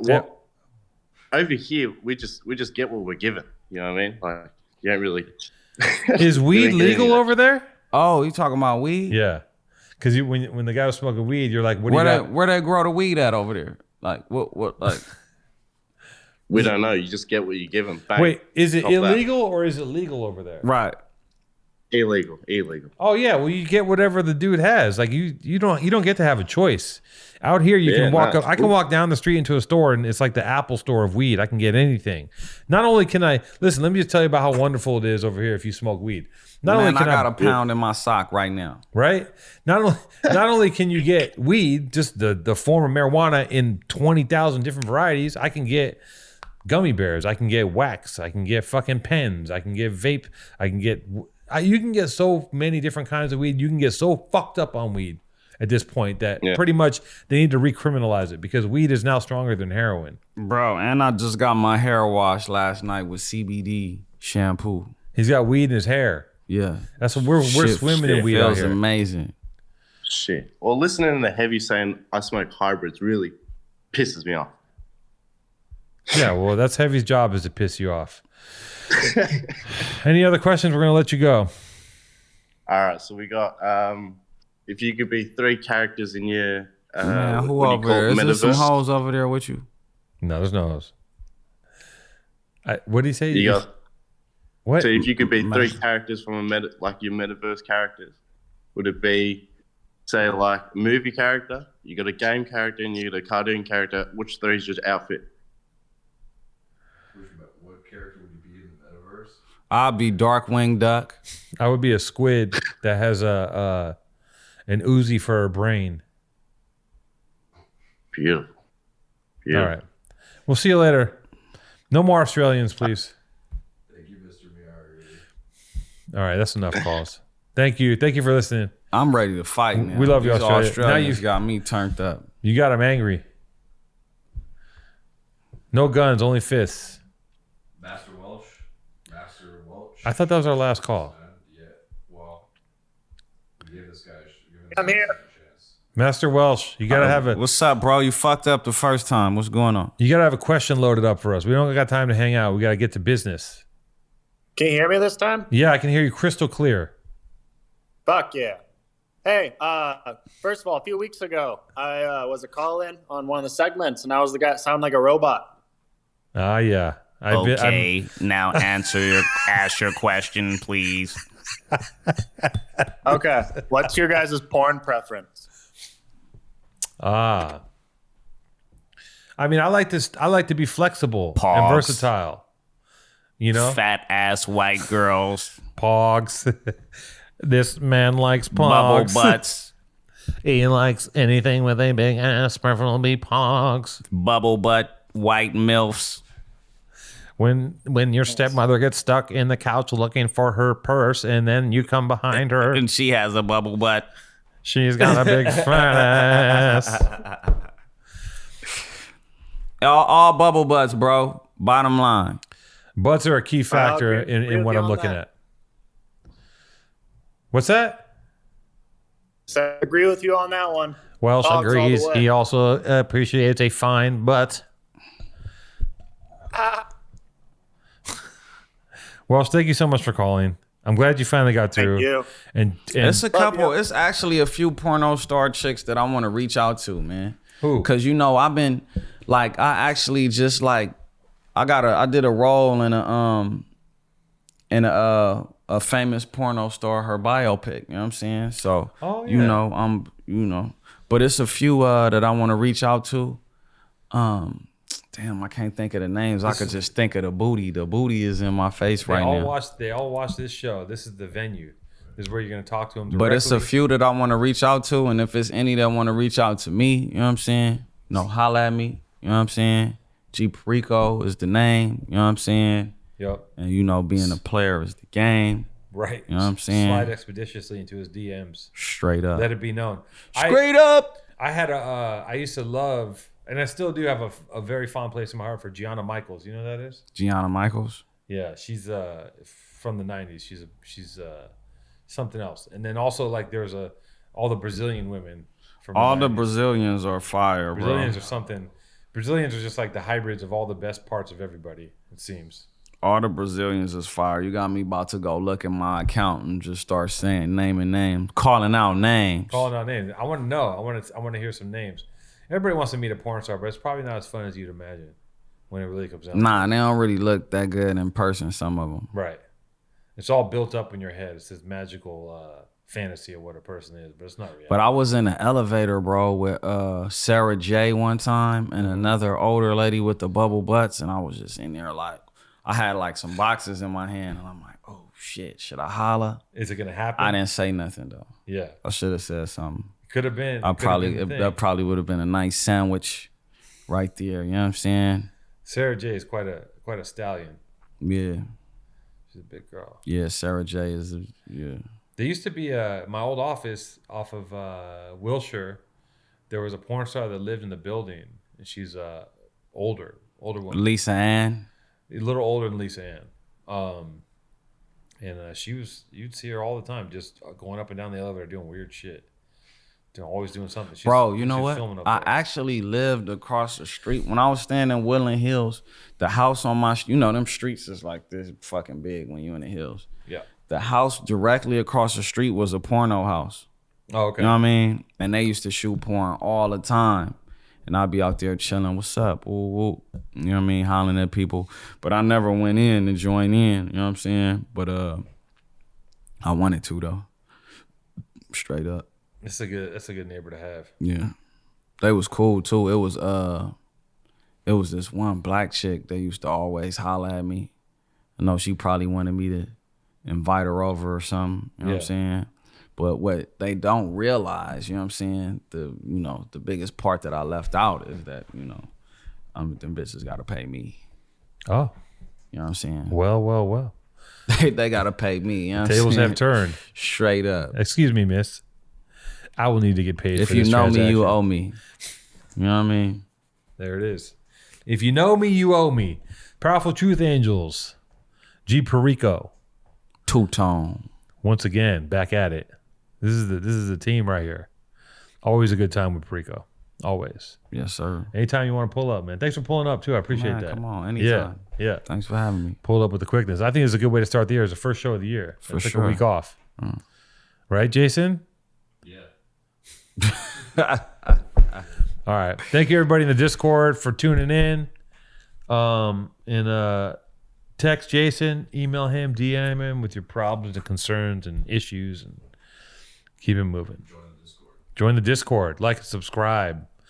Over here, we just get what we're given. You know what I mean? Like, you don't really. Is weed ain't getting legal it. over there? Oh, you talking about weed? Yeah, because when the guy was smoking weed, you're like, what do you Where got? they grow the weed at over there? Like what like We don't know. You just get what you give them. Bang. Wait, is it Cop that. illegal or is it legal over there? Right. Illegal. Oh yeah, well you get whatever the dude has. Like you don't get to have a choice. Out here you can walk up. I can walk down the street into a store and it's like the Apple store of weed. I can get anything. Not only can I listen, let me just tell you about how wonderful it is over here if you smoke weed. Not only can I got a pound in my sock right now. Right? Not only can you get weed, just the form of marijuana in 20,000 different varieties, I can get gummy bears, I can get wax, I can get fucking pens, I can get vape, you can get so many different kinds of weed. You can get so fucked up on weed at this point that pretty much they need to recriminalize it because weed is now stronger than heroin. Bro, and I just got my hair washed last night with CBD shampoo. He's got weed in his hair. Yeah. That's what we're swimming in weed out here. Feels amazing. Shit. Well, listening to Heavy saying I smoke hybrids really pisses me off. Yeah, well, that's Heavy's job is to piss you off. Any other questions? We're going to let you go. All right, so we got if you could be 3 characters in your man, who over there? Is there some hoes over there with you? No, there's no hoes. What did he say? You got what? So if you could be 3 characters from like your metaverse characters, would it be say like a movie character, you got a game character, and you got a cartoon character? Which 3 is your outfit? What character would you be in the metaverse? I'll be Darkwing Duck. I would be a squid that has an Uzi for a brain. Beautiful. All right. We'll see you later. No more Australians, please. Thank you, Mr. Miyagi. All right, that's enough calls. Thank you. Thank you for listening. I'm ready to fight now. We love you, These Australia. Now you've got me turned up. You got him angry. No guns, only fists. Master Welch. I thought that was our last call. Yeah, well, we gave this guy I'm here. Master Welsh, you gotta have it. What's up, bro? You fucked up the first time. What's going on? You gotta have a question loaded up for us. We don't got time to hang out. We gotta get to business. Can you hear me this time? Yeah, I can hear you crystal clear. Fuck yeah. Hey, first of all, a few weeks ago, I was a call-in on one of the segments, and I was the guy that sounded like a robot. Ah, yeah. Now ask your question, please. Okay, what's your guys' porn preference? I mean, I like to be flexible Pogs. and versatile. You know, fat ass white girls, pogs. This man likes pogs. Bubble butts. He likes anything with a big ass, preferably pogs. Bubble butt white milfs. When your stepmother gets stuck in the couch looking for her purse, and then you come behind her, and she has a bubble butt. She's got a big fat ass. All bubble butts, bro. Bottom line. Butts are a key factor in what I'm looking at. What's that? So I agree with you on that one. Welsh agrees. He also appreciates a fine butt. Welsh, thank you so much for calling. I'm glad you finally got through. Thank you. And it's a couple. It's actually a few porno star chicks that I want to reach out to, man. Who? Because I've been like, I actually just like, I did a role in a famous porno star, her biopic. You know what I'm saying? So, but it's a few that I want to reach out to. Damn, I can't think of the names. I could just think of the booty. The booty is in my face right now. They all watch this show. This is the venue. This is where you're going to talk to them directly. But it's a few that I want to reach out to. And if it's any that want to reach out to me, you know what I'm saying? Holla at me. You know what I'm saying? Perico is the name. You know what I'm saying? Yep. And, being a player is the game. Right. You know what I'm saying? Slide expeditiously into his DMs. Straight up. Let it be known. Straight up. I used to love... And I still do have a very fond place in my heart for Gianna Michaels. You know who that is? Gianna Michaels? Yeah, she's from the 90s. She's something else. And then also like there's all the Brazilian women from all the the Brazilians are fire, Brazilians bro. are something. Brazilians are just like the hybrids of all the best parts of everybody, it seems. All the Brazilians is fire. You got me about to go look at my account and just start naming names, calling out names. Calling out names. I want to know. I want to hear some names. Everybody wants to meet a porn star, but it's probably not as fun as you'd imagine. when it really comes out. Nah, they don't really look that good in person, some of them. Right. It's all built up in your head. It's this magical fantasy of what a person is, but it's not reality. But I was in an elevator, bro, with Sarah J one time and another older lady with the bubble butts, and I was just in there like, I had like some boxes in my hand, and I'm like, oh shit, should I holler? Is it gonna happen? I didn't say nothing though. Yeah. I should have said something. Could have been. That probably would have been a nice sandwich right there. You know what I'm saying? Sarah J is quite a stallion. Yeah. She's a big girl. Yeah, Sarah J is yeah. There used to be my old office off of Wilshire. There was a porn star that lived in the building, and she's older woman. Lisa Ann. A little older than Lisa Ann. And you'd see her all the time, just going up and down the elevator doing weird shit. Always doing something. Bro, you know what? I actually lived across the street. When I was staying in Woodland Hills, the house on my, them streets is like this fucking big when you in the hills. Yeah. The house directly across the street was a porno house. Oh, okay. You know what I mean? And they used to shoot porn all the time. And I'd be out there chilling, what's up? Ooh, ooh. You know what I mean? Hollering at people. But I never went in to join in, you know what I'm saying? But I wanted to though. Straight up. That's a good neighbor to have. Yeah. They was cool too. It was this one black chick that used to always holler at me. I know she probably wanted me to invite her over or something. You know what I'm saying? But what they don't realize, you know what I'm saying, the biggest part that I left out is that, them bitches gotta pay me. Oh. You know what I'm saying? Well. they gotta pay me. You know what I'm Tables saying? have turned. Straight up. Excuse me, miss. I will need to get paid if for this you know transaction. me, you owe me. You know what I mean? There it is. If you know me, you owe me. Powerful Truth Angels. G Perico. Two-tone. Once again, back at it. This is the team right here. Always a good time with Perico. Always. Yes, sir. Anytime you want to pull up, man. Thanks for pulling up too. I appreciate that. Come on, anytime. Yeah. Thanks for having me. Pull up with the quickness. I think it's a good way to start the year. It's the first show of the year. For Took sure. a week off. Right, Jason? Yeah. All right. Thank you everybody in the Discord for tuning in. And text Jason, email him, DM him with your problems and concerns and issues, and keep it moving. Join the Discord. Like and subscribe.